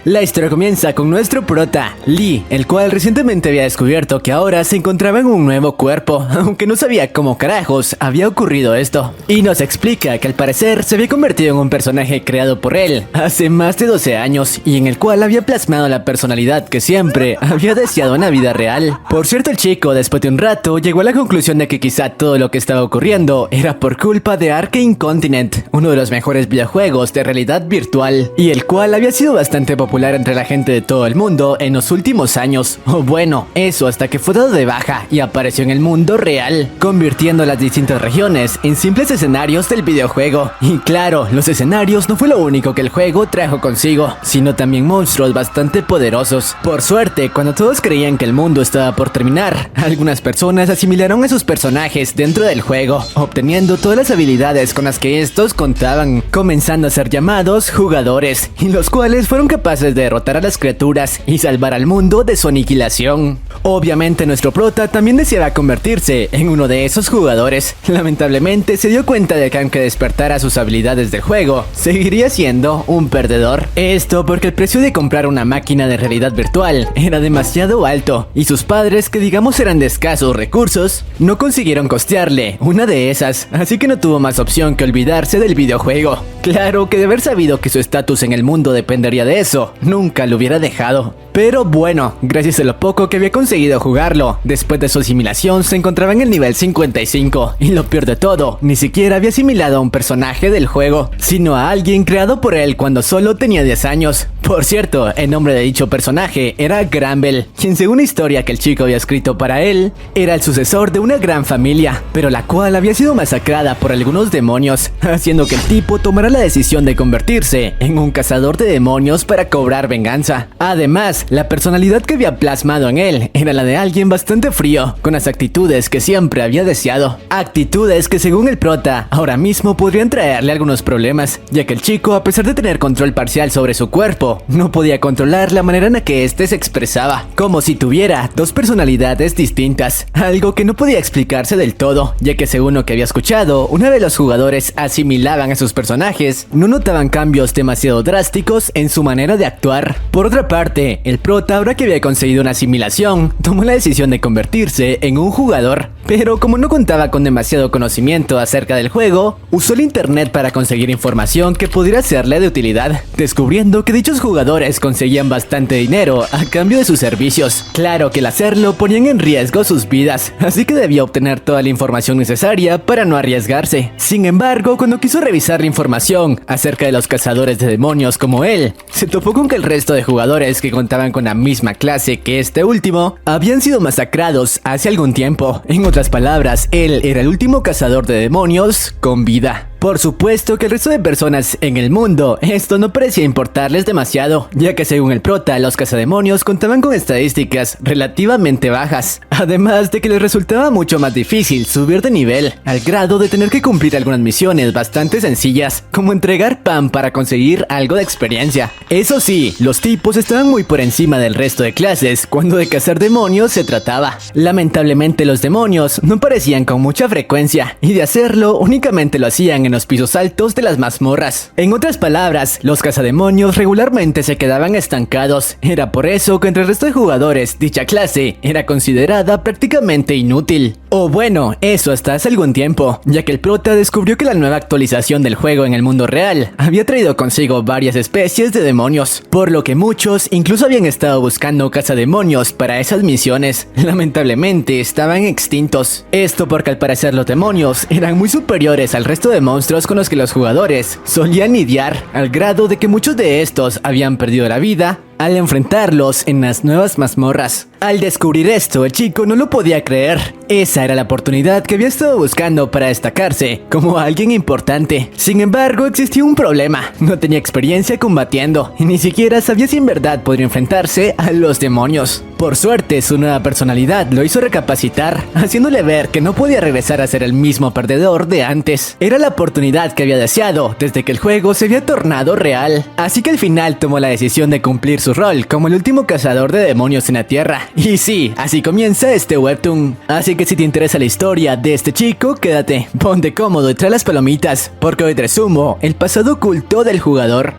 La historia comienza con nuestro prota, Lee, el cual recientemente había descubierto que ahora se encontraba en un nuevo cuerpo, aunque no sabía cómo carajos había ocurrido esto. Y nos explica que al parecer se había convertido en un personaje creado por él hace más de 12 años y en el cual había plasmado la personalidad que siempre había deseado en la vida real. Por cierto, el chico, después de un rato, llegó a la conclusión de que quizá todo lo que estaba ocurriendo era por culpa de Arcane Continent, uno de los mejores videojuegos de realidad virtual, y el cual había sido bastante popular entre la gente de todo el mundo en los últimos años. O bueno, eso hasta que fue dado de baja y apareció en el mundo real, convirtiendo las distintas regiones en simples escenarios del videojuego. Y claro, los escenarios no fue lo único que el juego trajo consigo, sino también monstruos bastante poderosos. Por suerte, cuando todos creían que el mundo estaba por terminar, algunas personas asimilaron a sus personajes dentro del juego, obteniendo todas las habilidades con las que estos contaban, comenzando a ser llamados jugadores, y los cuales fueron capaces de derrotar a las criaturas y salvar al mundo de su aniquilación. Obviamente nuestro prota también deseaba convertirse en uno de esos jugadores. Lamentablemente se dio cuenta de que aunque despertara sus habilidades del juego, seguiría siendo un perdedor. Esto porque el precio de comprar una máquina de realidad virtual era demasiado alto y sus padres, que digamos eran de escasos recursos, no consiguieron costearle una de esas, así que no tuvo más opción que olvidarse del videojuego. Claro que de haber sabido que su estatus en el mundo dependería de eso, nunca lo hubiera dejado. Pero bueno, gracias a lo poco que había conseguido jugarlo, después de su asimilación se encontraba en el nivel 55, y lo peor de todo, ni siquiera había asimilado a un personaje del juego, sino a alguien creado por él cuando solo tenía 10 años. Por cierto, el nombre de dicho personaje era Granbel, quien según la historia que el chico había escrito para él, era el sucesor de una gran familia, pero la cual había sido masacrada por algunos demonios, haciendo que el tipo tomara la decisión de convertirse en un cazador de demonios para cobrar venganza. Además, la personalidad que había plasmado en él era la de alguien bastante frío, con las actitudes que siempre había deseado. Actitudes que según el prota, ahora mismo podrían traerle algunos problemas, ya que el chico, a pesar de tener control parcial sobre su cuerpo, no podía controlar la manera en la que éste se expresaba, como si tuviera dos personalidades distintas, algo que no podía explicarse del todo, ya que según lo que había escuchado, una vez los jugadores asimilaban a sus personajes, no notaban cambios demasiado drásticos en su manera de actuar. Por otra parte, el prota, ahora que había conseguido una asimilación, tomó la decisión de convertirse en un jugador, pero como no contaba con demasiado conocimiento acerca del juego, usó el internet para conseguir información que pudiera serle de utilidad, descubriendo que dichos jugadores conseguían bastante dinero a cambio de sus servicios. Claro que al hacerlo ponían en riesgo sus vidas, así que debía obtener toda la información necesaria para no arriesgarse. Sin embargo, cuando quiso revisar la información acerca de los cazadores de demonios como él, se topó con que el resto de jugadores que contaban con la misma clase que este último habían sido masacrados hace algún tiempo. En otras palabras, él era el último cazador de demonios con vida. Por supuesto que el resto de personas en el mundo esto no parecía importarles demasiado, ya que según el prota, los cazademonios contaban con estadísticas relativamente bajas, además de que les resultaba mucho más difícil subir de nivel, al grado de tener que cumplir algunas misiones bastante sencillas, como entregar pan para conseguir algo de experiencia. Eso sí, los tipos estaban muy por encima del resto de clases cuando de cazar demonios se trataba. Lamentablemente los demonios no aparecían con mucha frecuencia, y de hacerlo únicamente lo hacían en los pisos altos de las mazmorras. En otras palabras, los cazademonios regularmente se quedaban estancados. Era por eso que entre el resto de jugadores dicha clase era considerada prácticamente inútil. O bueno, eso hasta hace algún tiempo, ya que el prota descubrió que la nueva actualización del juego en el mundo real había traído consigo varias especies de demonios, por lo que muchos incluso habían estado buscando cazademonios para esas misiones. Lamentablemente estaban extintos. Esto porque al parecer los demonios eran muy superiores al resto de monstruos con los que los jugadores solían lidiar, al grado de que muchos de estos habían perdido la vida al enfrentarlos en las nuevas mazmorras. Al descubrir esto, el chico no lo podía creer. Esa era la oportunidad que había estado buscando para destacarse como alguien importante. Sin embargo, existía un problema. No tenía experiencia combatiendo y ni siquiera sabía si en verdad podría enfrentarse a los demonios. Por suerte, su nueva personalidad lo hizo recapacitar, haciéndole ver que no podía regresar a ser el mismo perdedor de antes. Era la oportunidad que había deseado desde que el juego se había tornado real. Así que al final tomó la decisión de cumplir su rol como el último cazador de demonios en la tierra. Y sí, así comienza este webtoon. Así que si te interesa la historia de este chico, quédate, ponte cómodo y trae las palomitas, porque hoy te resumo el pasado oculto del jugador.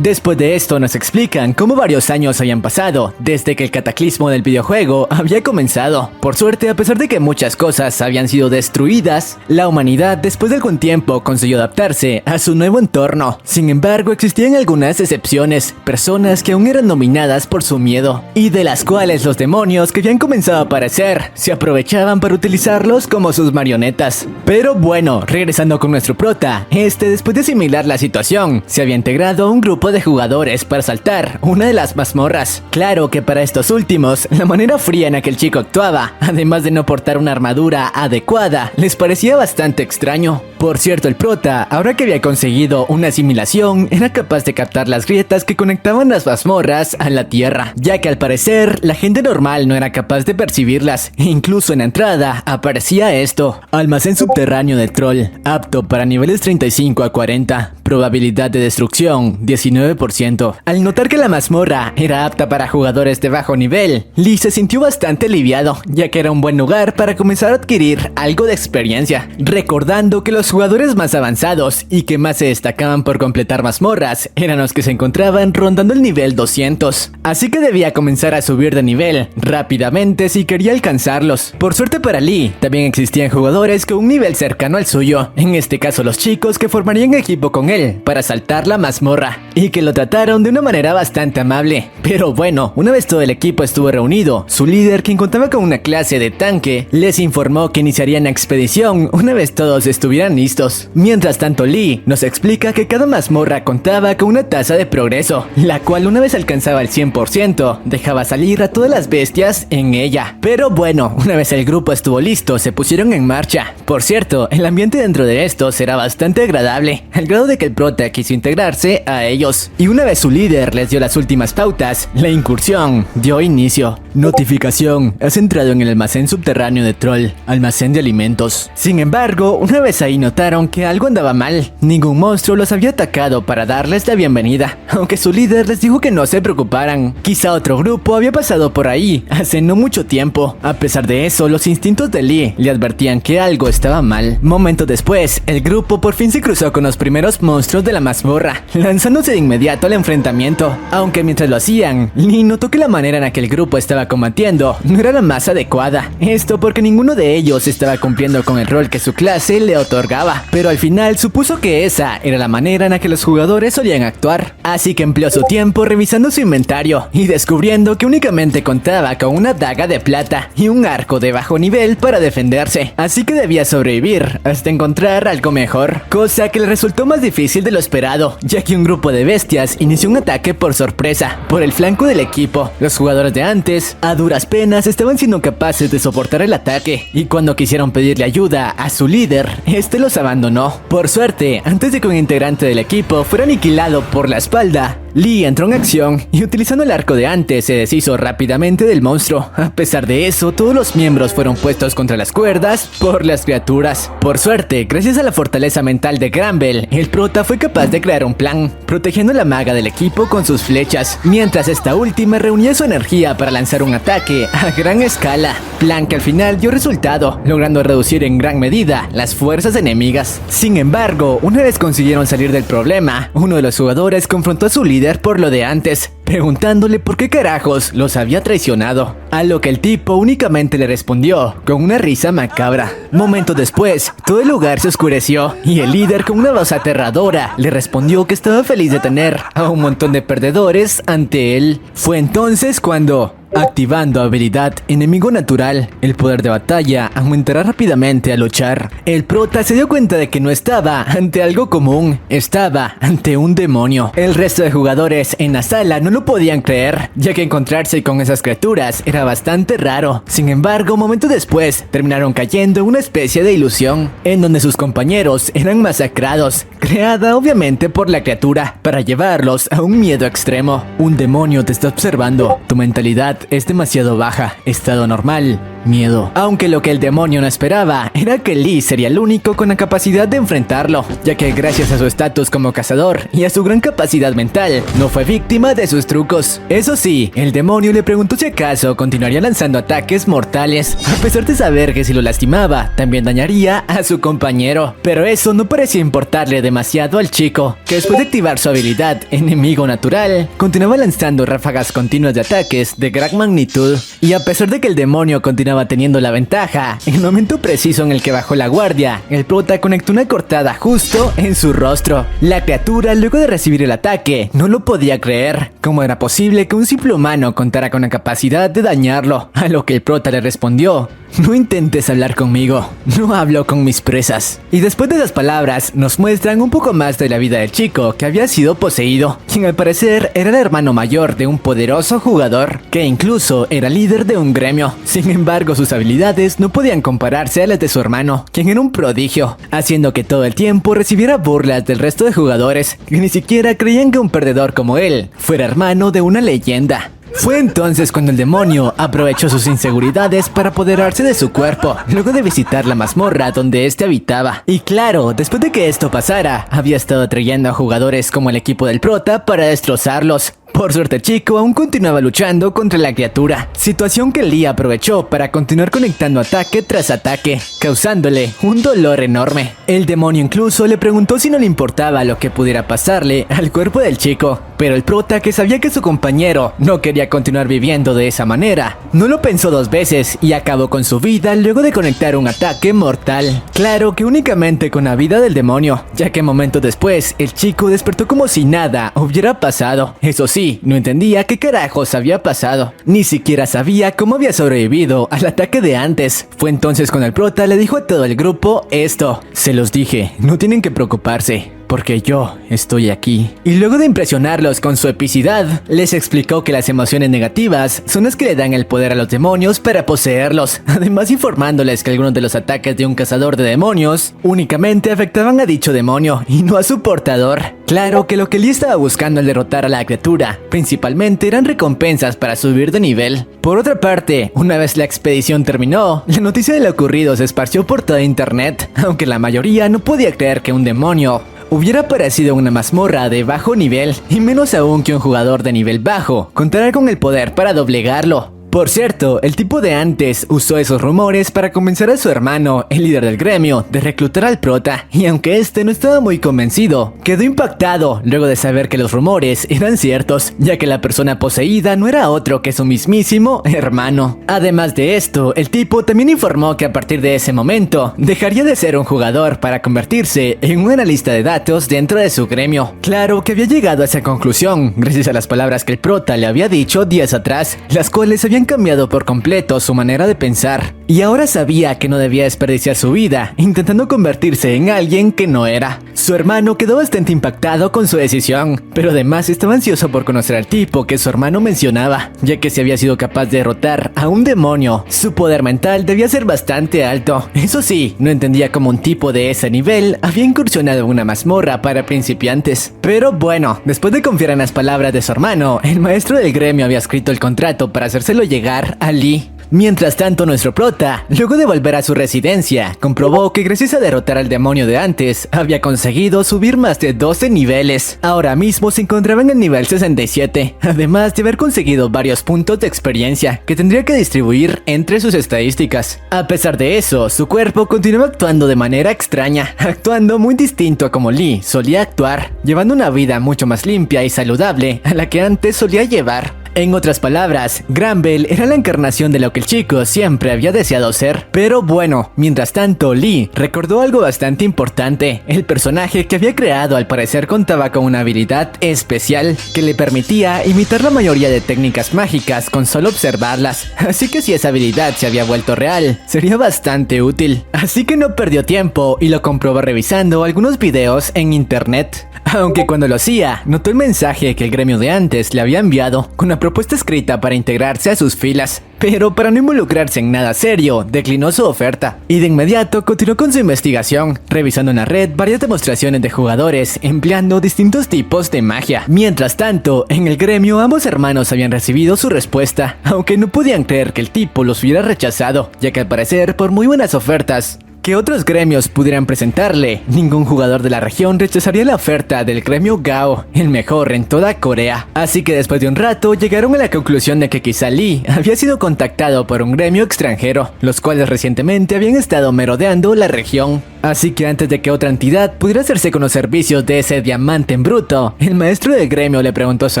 Después de esto nos explican cómo varios años habían pasado desde que el cataclismo del videojuego había comenzado. Por suerte, a pesar de que muchas cosas habían sido destruidas, la humanidad después de algún tiempo consiguió adaptarse a su nuevo entorno. Sin embargo, existían algunas excepciones, personas que aún eran dominadas por su miedo, y de las cuales los demonios que habían comenzado a aparecer se aprovechaban para utilizarlos como sus marionetas. Pero bueno, regresando con nuestro prota, después de asimilar la situación, se había integrado a un grupo de jugadores para asaltar una de las mazmorras. Claro que para estos últimos, la manera fría en la que el chico actuaba, además de no portar una armadura adecuada, les parecía bastante extraño. Por cierto, el prota, ahora que había conseguido una asimilación, era capaz de captar las grietas que conectaban las mazmorras a la tierra, ya que al parecer la gente normal no era capaz de percibirlas, e incluso en la entrada aparecía esto: almacén subterráneo de troll, apto para niveles 35 a 40, probabilidad de destrucción 19%. Al notar que la mazmorra era apta para jugadores de bajo nivel, Lee se sintió bastante aliviado, ya que era un buen lugar para comenzar a adquirir algo de experiencia, recordando que los jugadores más avanzados y que más se destacaban por completar mazmorras eran los que se encontraban rondando el nivel 200, así que debía comenzar a subir de nivel rápidamente si quería alcanzarlos. Por suerte para Lee, también existían jugadores con un nivel cercano al suyo, en este caso los chicos que formarían equipo con él para saltar la mazmorra, y que lo trataron de una manera bastante amable. Pero bueno, una vez todo el equipo estuvo reunido, su líder, quien contaba con una clase de tanque, les informó que iniciarían la expedición una vez todos estuvieran listos. Mientras tanto, Lee nos explica que cada mazmorra contaba con una tasa de progreso, la cual una vez alcanzaba el 100%, dejaba salir a todas las bestias en ella. Pero bueno, una vez el grupo estuvo listo, se pusieron en marcha. Por cierto, el ambiente dentro de estos era bastante agradable, al grado de que el prota quiso integrarse a ellos. Y una vez su líder les dio las últimas pautas, la incursión dio inicio. Notificación: has entrado en el almacén subterráneo de troll, almacén de alimentos. Sin embargo, una vez ahí notaron que algo andaba mal. Ningún monstruo los había atacado para darles la bienvenida, aunque su líder les dijo que no se preocuparan. Quizá otro grupo había pasado por ahí hace no mucho tiempo. A pesar de eso, los instintos de Lee le advertían que algo estaba mal. Momento después, el grupo por fin se cruzó con los primeros monstruos de la mazmorra, lanzándose de inmediato al enfrentamiento. Aunque mientras lo hacían, Lee notó que la manera en la que el grupo estaba combatiendo no era la más adecuada. Esto porque ninguno de ellos estaba cumpliendo con el rol que su clase le otorgaba, pero al final supuso que esa era la manera en la que los jugadores solían actuar. Así que empleó su tiempo revisando su inventario y descubriendo que únicamente contaba con una daga de plata y un arco de bajo nivel para defenderse, así que debía sobrevivir hasta encontrar algo mejor, cosa que le resultó más difícil de lo esperado, ya que un grupo de bestias inició un ataque por sorpresa por el flanco del equipo. Los jugadores de antes, a duras penas, estaban siendo capaces de soportar el ataque, y cuando quisieron pedirle ayuda a su líder, este los abandonó. Por suerte, antes de que un integrante del equipo fuera aniquilado por la espalda, Lee entró en acción y utilizando el arco de antes se deshizo rápidamente del monstruo. A pesar de eso, todos los miembros fueron puestos contra las cuerdas por las criaturas. Por suerte, gracias a la fortaleza mental de Granbel, el prota fue capaz de crear un plan, protegiendo a la maga del equipo con sus flechas, mientras esta última reunía su energía para lanzar un ataque a gran escala, plan que al final dio resultado, logrando reducir en gran medida las fuerzas enemigas. Sin embargo, una vez consiguieron salir del problema, uno de los jugadores confrontó a su líder por lo de antes, preguntándole por qué carajos los había traicionado, a lo que el tipo únicamente le respondió con una risa macabra. Momentos después, todo el lugar se oscureció y el líder, con una voz aterradora, le respondió que estaba feliz de tener a un montón de perdedores ante él. Fue entonces cuando, activando habilidad enemigo natural, el poder de batalla aumentará rápidamente al luchar. El prota se dio cuenta de que no estaba ante algo común, estaba ante un demonio. El resto de jugadores en la sala no lo podían creer, ya que encontrarse con esas criaturas era bastante raro. Sin embargo, momentos después, terminaron cayendo en una especie de ilusión, en donde sus compañeros eran masacrados, creada obviamente por la criatura, para llevarlos a un miedo extremo. Un demonio te está observando, tu mentalidad es demasiado baja, estado normal miedo. Aunque lo que el demonio no esperaba era que Lee sería el único con la capacidad de enfrentarlo, ya que gracias a su estatus como cazador y a su gran capacidad mental, no fue víctima de sus trucos. Eso sí, el demonio le preguntó si acaso continuaría lanzando ataques mortales, a pesar de saber que si lo lastimaba, también dañaría a su compañero. Pero eso no parecía importarle demasiado al chico, que después de activar su habilidad enemigo natural, continuaba lanzando ráfagas continuas de ataques de gran magnitud. Y a pesar de que el demonio continuaba teniendo la ventaja, en el momento preciso en el que bajó la guardia, el prota conectó una cortada justo en su rostro. La criatura, luego de recibir el ataque, no lo podía creer. ¿Cómo era posible que un simple humano contara con la capacidad de dañarlo? A lo que el prota le respondió: no intentes hablar conmigo, no hablo con mis presas. Y después de esas palabras, nos muestran un poco más de la vida del chico que había sido poseído, quien al parecer era el hermano mayor de un poderoso jugador, que incluso era líder de un gremio. Sin embargo, sus habilidades no podían compararse a las de su hermano, quien era un prodigio, haciendo que todo el tiempo recibiera burlas del resto de jugadores, que ni siquiera creían que un perdedor como él fuera hermano de una leyenda. Fue entonces cuando el demonio aprovechó sus inseguridades para apoderarse de su cuerpo, luego de visitar la mazmorra donde éste habitaba. Y claro, después de que esto pasara, había estado atrayendo a jugadores como el equipo del prota para destrozarlos. Por suerte el chico aún continuaba luchando contra la criatura, situación que Lee aprovechó para continuar conectando ataque tras ataque, causándole un dolor enorme. El demonio incluso le preguntó si no le importaba lo que pudiera pasarle al cuerpo del chico, pero el prota, que sabía que su compañero no quería continuar viviendo de esa manera, no lo pensó dos veces y acabó con su vida luego de conectar un ataque mortal. Claro que únicamente con la vida del demonio, ya que momentos después el chico despertó como si nada hubiera pasado. Eso sí, no entendía qué carajos había pasado, ni siquiera sabía cómo había sobrevivido al ataque de antes. Fue entonces cuando el prota le dijo a todo el grupo esto: se los dije, no tienen que preocuparse, porque yo estoy aquí. Y luego de impresionarlos con su epicidad, les explicó que las emociones negativas son las que le dan el poder a los demonios para poseerlos, además informándoles que algunos de los ataques de un cazador de demonios únicamente afectaban a dicho demonio y no a su portador. Claro que lo que Lee estaba buscando al derrotar a la criatura principalmente eran recompensas para subir de nivel. Por otra parte, una vez la expedición terminó, la noticia de lo ocurrido se esparció por toda internet, aunque la mayoría no podía creer que un demonio hubiera aparecido una mazmorra de bajo nivel, y menos aún que un jugador de nivel bajo contara con el poder para doblegarlo. Por cierto, el tipo de antes usó esos rumores para convencer a su hermano, el líder del gremio, de reclutar al prota, y aunque este no estaba muy convencido, quedó impactado luego de saber que los rumores eran ciertos, ya que la persona poseída no era otro que su mismísimo hermano. Además de esto, el tipo también informó que a partir de ese momento, dejaría de ser un jugador para convertirse en un analista de datos dentro de su gremio. Claro que había llegado a esa conclusión gracias a las palabras que el prota le había dicho días atrás, las cuales habían cambiado por completo su manera de pensar, y ahora sabía que no debía desperdiciar su vida intentando convertirse en alguien que no era. Su hermano quedó bastante impactado con su decisión, pero además estaba ansioso por conocer al tipo que su hermano mencionaba, ya que si había sido capaz de derrotar a un demonio, su poder mental debía ser bastante alto. Eso sí, no entendía cómo un tipo de ese nivel había incursionado en una mazmorra para principiantes. Pero bueno, después de confiar en las palabras de su hermano, el maestro del gremio había escrito el contrato para hacérselo llegar a Lee. Mientras tanto, nuestro prota, luego de volver a su residencia, comprobó que gracias a derrotar al demonio de antes, había conseguido subir más de 12 niveles. Ahora mismo se encontraba en el nivel 67, además de haber conseguido varios puntos de experiencia que tendría que distribuir entre sus estadísticas. A pesar de eso, su cuerpo continuaba actuando de manera extraña, actuando muy distinto a como Lee solía actuar, llevando una vida mucho más limpia y saludable a la que antes solía llevar. En otras palabras, Granbell era la encarnación de lo que el chico siempre había deseado ser. Pero bueno, mientras tanto, Lee recordó algo bastante importante. El personaje que había creado al parecer contaba con una habilidad especial que le permitía imitar la mayoría de técnicas mágicas con solo observarlas. Así que si esa habilidad se había vuelto real, sería bastante útil. Así que no perdió tiempo y lo comprobó revisando algunos videos en internet. Aunque cuando lo hacía, notó el mensaje que el gremio de antes le había enviado, con una propuesta escrita para integrarse a sus filas, pero para no involucrarse en nada serio, declinó su oferta y de inmediato continuó con su investigación, revisando en la red varias demostraciones de jugadores empleando distintos tipos de magia. Mientras tanto, en el gremio ambos hermanos habían recibido su respuesta, aunque no podían creer que el tipo los hubiera rechazado, ya que al parecer, por muy buenas ofertas que otros gremios pudieran presentarle, ningún jugador de la región rechazaría la oferta del gremio Gao, el mejor en toda Corea. Así que después de un rato llegaron a la conclusión de que quizá Lee había sido contactado por un gremio extranjero, los cuales recientemente habían estado merodeando la región. Así que antes de que otra entidad pudiera hacerse con los servicios de ese diamante en bruto, el maestro del gremio le preguntó a su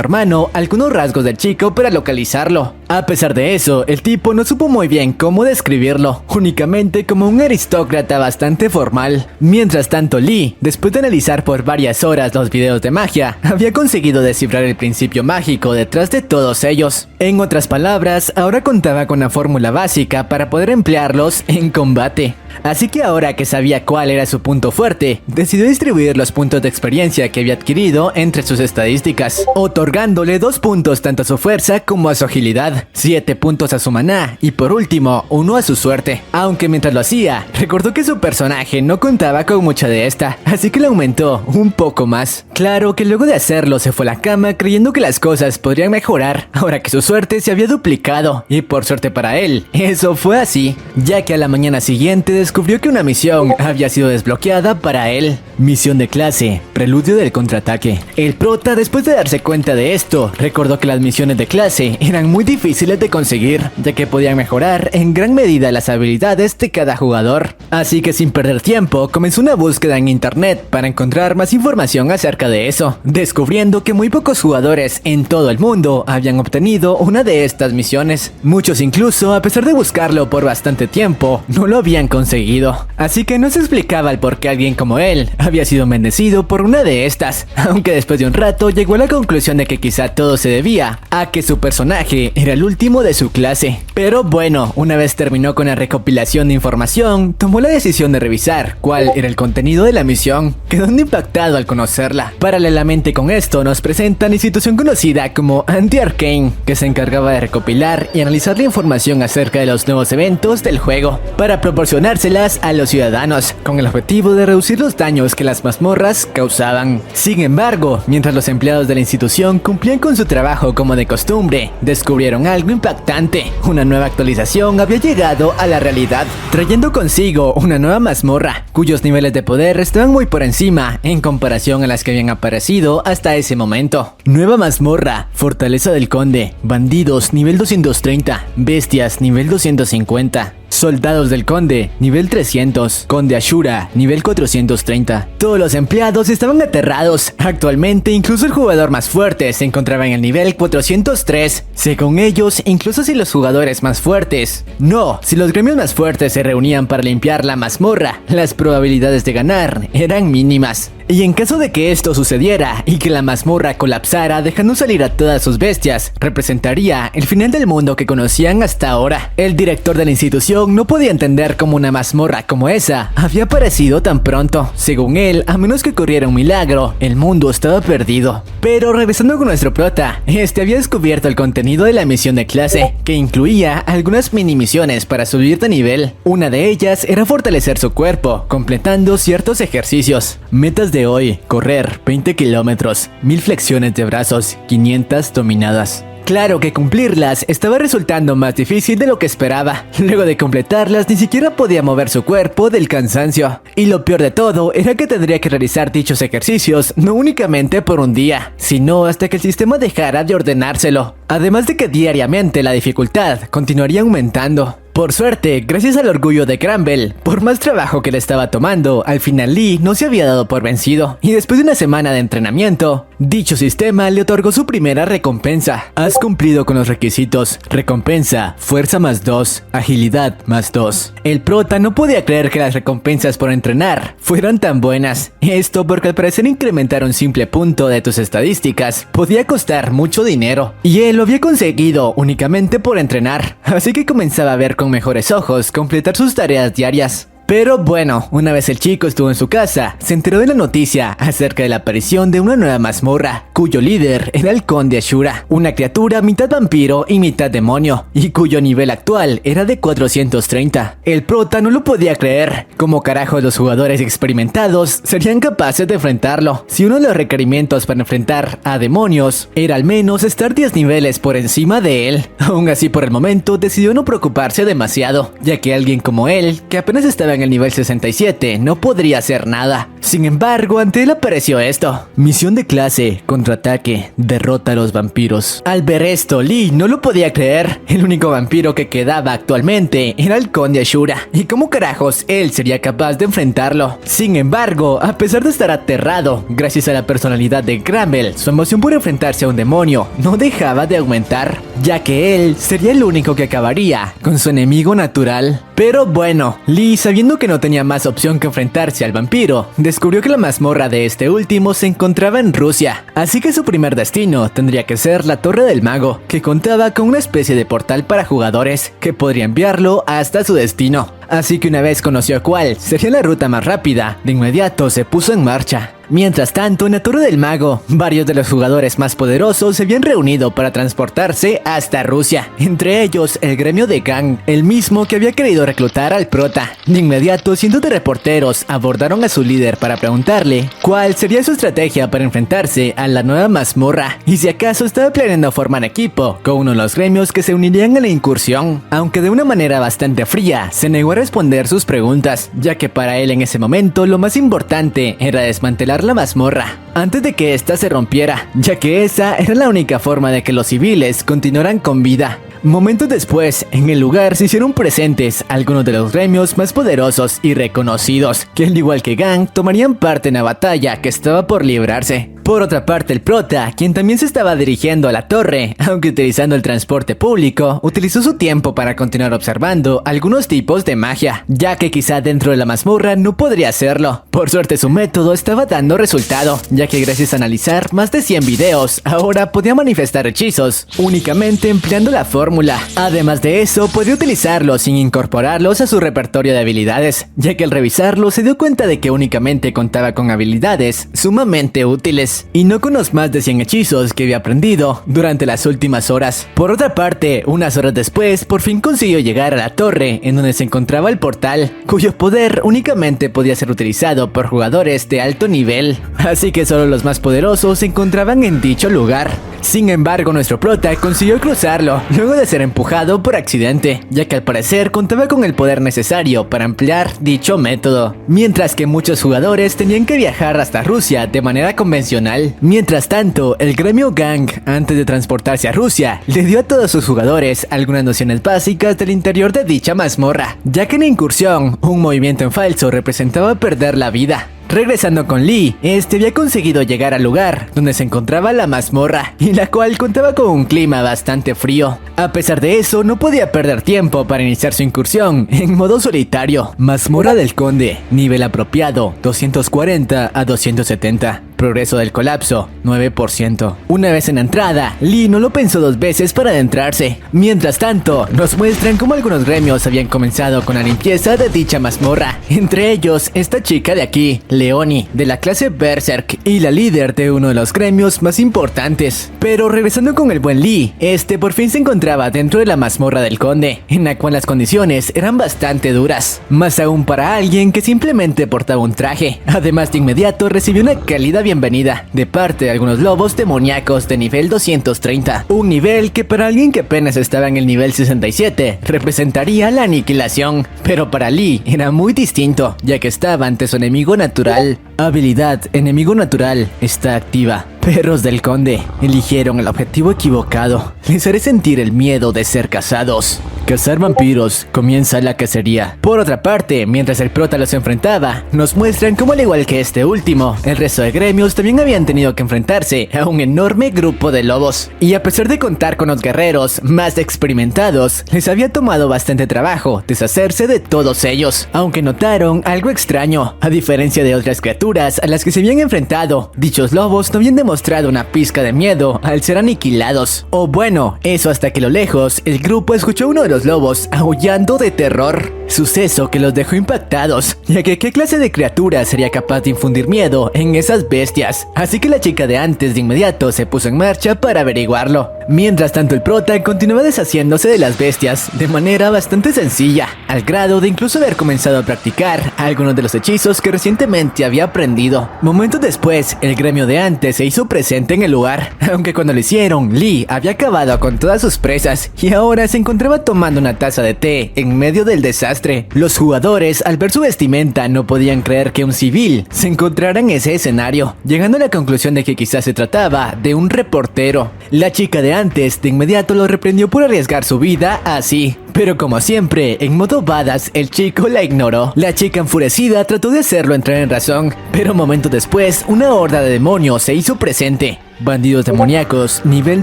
hermano algunos rasgos del chico para localizarlo. A pesar de eso, el tipo no supo muy bien cómo describirlo, únicamente como un aristócrata bastante formal. Mientras tanto, Lee, después de analizar por varias horas los videos de magia, había conseguido descifrar el principio mágico detrás de todos ellos. En otras palabras, ahora contaba con la fórmula básica para poder emplearlos en combate. Así que ahora que sabía cuál era su punto fuerte, decidió distribuir los puntos de experiencia que había adquirido entre sus estadísticas, otorgándole 2 puntos tanto a su fuerza como a su agilidad, 7 puntos a su maná y por último 1 a su suerte. Aunque mientras lo hacía, recordó que su personaje no contaba con mucha de esta, así que le aumentó un poco más. Claro que luego de hacerlo se fue a la cama creyendo que las cosas podrían mejorar, ahora que su suerte se había duplicado, y por suerte para él, eso fue así, ya que a la mañana siguiente descubrió que una misión había sido desbloqueada para él. Misión de clase, preludio del contraataque. El prota, después de darse cuenta de esto, recordó que las misiones de clase eran muy difíciles de conseguir, ya que podían mejorar en gran medida las habilidades de cada jugador. Así que sin perder tiempo, comenzó una búsqueda en internet para encontrar más información acerca de eso, descubriendo que muy pocos jugadores en todo el mundo habían obtenido una de estas misiones. Muchos incluso, a pesar de buscarlo por bastante tiempo, no lo habían conseguido. Así que no se explicaba el por qué alguien como él había sido bendecido por una de estas, aunque después de un rato llegó a la conclusión de que quizá todo se debía a que su personaje era el último de su clase. Pero bueno, una vez terminó con la recopilación de información, tomó la decisión de revisar cuál era el contenido de la misión, quedando impactado al conocerla. Paralelamente con esto nos presentan la institución conocida como Anti-Arcane, que se encargaba de recopilar y analizar la información acerca de los nuevos eventos del juego, para proporcionárselas a los ciudadanos, con el objetivo de reducir los daños que las mazmorras causaban. Sin embargo, mientras los empleados de la institución cumplían con su trabajo como de costumbre, descubrieron algo impactante. Una nueva actualización había llegado a la realidad, trayendo consigo una nueva mazmorra, cuyos niveles de poder estaban muy por encima en comparación a las que habían aparecido hasta ese momento. Nueva mazmorra, Fortaleza del Conde, bandidos nivel 230, bestias nivel 250. Soldados del Conde, nivel 300. Conde Ashura, nivel 430. Todos los empleados estaban aterrados. Actualmente, incluso el jugador más fuerte se encontraba en el nivel 403. Según ellos, incluso si los jugadores más fuertes... No, si los gremios más fuertes se reunían para limpiar la mazmorra, las probabilidades de ganar eran mínimas. Y en caso de que esto sucediera y que la mazmorra colapsara dejando salir a todas sus bestias, representaría el final del mundo que conocían hasta ahora. El director de la institución no podía entender cómo una mazmorra como esa había aparecido tan pronto. Según él, a menos que ocurriera un milagro, el mundo estaba perdido. Pero regresando con nuestro prota, este había descubierto el contenido de la misión de clase, que incluía algunas mini misiones para subir de nivel. Una de ellas era fortalecer su cuerpo, completando ciertos ejercicios. Metas de hoy: correr 20 kilómetros, 1000 flexiones de brazos, 500 dominadas. Claro que cumplirlas estaba resultando más difícil de lo que esperaba. Luego de completarlas, ni siquiera podía mover su cuerpo del cansancio. Y lo peor de todo era que tendría que realizar dichos ejercicios no únicamente por un día, sino hasta que el sistema dejara de ordenárselo. Además de que diariamente la dificultad continuaría aumentando. Por suerte, gracias al orgullo de Crumble, por más trabajo que le estaba tomando, al final Lee no se había dado por vencido, y después de una semana de entrenamiento, dicho sistema le otorgó su primera recompensa. Has cumplido con los requisitos. Recompensa: fuerza más 2, agilidad más 2. El prota no podía creer que las recompensas por entrenar fueran tan buenas. Esto porque al parecer incrementar un simple punto de tus estadísticas podía costar mucho dinero, y él lo había conseguido únicamente por entrenar, así que comenzaba a ver con mejores ojos completar sus tareas diarias. Pero bueno, una vez el chico estuvo en su casa, se enteró de la noticia acerca de la aparición de una nueva mazmorra, cuyo líder era el Conde Ashura, una criatura mitad vampiro y mitad demonio, y cuyo nivel actual era de 430. El prota no lo podía creer. ¿Cómo carajos los jugadores experimentados serían capaces de enfrentarlo? Si uno de los requerimientos para enfrentar a demonios era al menos estar 10 niveles por encima de él. Aún así, por el momento decidió no preocuparse demasiado, ya que alguien como él, que apenas estaba en el nivel 67, no podría hacer nada. Sin embargo, ante él apareció esto: misión de clase, contraataque, derrota a los vampiros. Al ver esto, Lee no lo podía creer. El único vampiro que quedaba actualmente era el Conde Ashura, y cómo carajos él sería capaz de enfrentarlo. Sin embargo, a pesar de estar aterrado, gracias a la personalidad de Gramble, su emoción por enfrentarse a un demonio no dejaba de aumentar, ya que él sería el único que acabaría con su enemigo natural. Pero bueno, Lee, sabiendo que no tenía más opción que enfrentarse al vampiro, descubrió que la mazmorra de este último se encontraba en Rusia, así que su primer destino tendría que ser la Torre del Mago, que contaba con una especie de portal para jugadores que podría enviarlo hasta su destino. Así que una vez conoció cuál sería la ruta más rápida, de inmediato se puso en marcha. Mientras tanto, en la Torre del Mago, varios de los jugadores más poderosos se habían reunido para transportarse hasta Rusia, entre ellos el gremio de Gang, el mismo que había querido reclutar al prota. De inmediato, cientos de reporteros abordaron a su líder para preguntarle cuál sería su estrategia para enfrentarse a la nueva mazmorra, y si acaso estaba planeando formar equipo con uno de los gremios que se unirían a la incursión, aunque de una manera bastante fría, se negó a responder sus preguntas, ya que para él en ese momento lo más importante era desmantelar la mazmorra antes de que ésta se rompiera, ya que esa era la única forma de que los civiles continuaran con vida. Momentos después, en el lugar se hicieron presentes algunos de los gremios más poderosos y reconocidos, que al igual que Gang, tomarían parte en la batalla que estaba por librarse. Por otra parte, el prota, quien también se estaba dirigiendo a la torre, aunque utilizando el transporte público, utilizó su tiempo para continuar observando algunos tipos de magia, ya que quizá dentro de la mazmorra no podría hacerlo. Por suerte, su método estaba dando resultado, ya que gracias a analizar más de 100 videos, ahora podía manifestar hechizos únicamente empleando la fórmula. Además de eso, podía utilizarlos sin incorporarlos a su repertorio de habilidades, ya que al revisarlo se dio cuenta de que únicamente contaba con habilidades sumamente útiles, y no con los más de 100 hechizos que había aprendido durante las últimas horas. Por otra parte, unas horas después, por fin consiguió llegar a la torre en donde se encontraba el portal, cuyo poder únicamente podía ser utilizado por jugadores de alto nivel, así que solo los más poderosos se encontraban en dicho lugar. Sin embargo, nuestro prota consiguió cruzarlo luego de ser empujado por accidente, ya que al parecer contaba con el poder necesario para emplear dicho método, mientras que muchos jugadores tenían que viajar hasta Rusia de manera convencional. Mientras tanto, el gremio Gang, antes de transportarse a Rusia, le dio a todos sus jugadores algunas nociones básicas del interior de dicha mazmorra, ya que en la incursión, un movimiento en falso representaba perder la vida. Regresando con Lee, este había conseguido llegar al lugar donde se encontraba la mazmorra, y la cual contaba con un clima bastante frío. A pesar de eso, no podía perder tiempo para iniciar su incursión en modo solitario. Mazmorra del Conde, nivel apropiado, 240 a 270. Progreso del colapso, 9%. Una vez en la entrada, Lee no lo pensó dos veces para adentrarse. Mientras tanto, nos muestran cómo algunos gremios habían comenzado con la limpieza de dicha mazmorra. Entre ellos, esta chica de aquí, Leonie, de la clase Berserk, y la líder de uno de los gremios más importantes. Pero regresando con el buen Lee, este por fin se encontraba dentro de la mazmorra del Conde, en la cual las condiciones eran bastante duras, más aún para alguien que simplemente portaba un traje. Además, de inmediato recibió una cálida bienvenida de parte de algunos lobos demoníacos de nivel 230, un nivel que para alguien que apenas estaba en el nivel 67 representaría la aniquilación, pero para Lee era muy distinto, ya que estaba ante su enemigo natural. Habilidad enemigo natural está activa. Perros del Conde eligieron el objetivo equivocado. Les haré sentir el miedo de ser cazados. Cazar vampiros, comienza la cacería. Por otra parte, mientras el prota los enfrentaba, nos muestran cómo al igual que este último, el resto de gremios también habían tenido que enfrentarse a un enorme grupo de lobos. Y a pesar de contar con los guerreros más experimentados, les había tomado bastante trabajo deshacerse de todos ellos, aunque notaron algo extraño. A diferencia de otras criaturas criaturas a las que se habían enfrentado, dichos lobos no habían demostrado una pizca de miedo al ser aniquilados. O bueno, eso hasta que a lo lejos el grupo escuchó a uno de los lobos aullando de terror. Suceso que los dejó impactados, ya que qué clase de criatura sería capaz de infundir miedo en esas bestias. Así que la chica de antes de inmediato se puso en marcha para averiguarlo. Mientras tanto el prota continuaba deshaciéndose de las bestias de manera bastante sencilla, al grado de incluso haber comenzado a practicar algunos de los hechizos que recientemente había aprendido. Momentos después, el gremio de antes se hizo presente en el lugar, aunque cuando lo hicieron, Lee había acabado con todas sus presas y ahora se encontraba tomando una taza de té en medio del desastre. Los jugadores, al ver su vestimenta, no podían creer que un civil se encontrara en ese escenario, llegando a la conclusión de que quizás se trataba de un reportero. La chica de antes de inmediato lo reprendió por arriesgar su vida así. Pero como siempre, en modo badass, el chico la ignoró. La chica enfurecida trató de hacerlo entrar en razón, pero momentos después, una horda de demonios se hizo presente. Bandidos demoníacos, nivel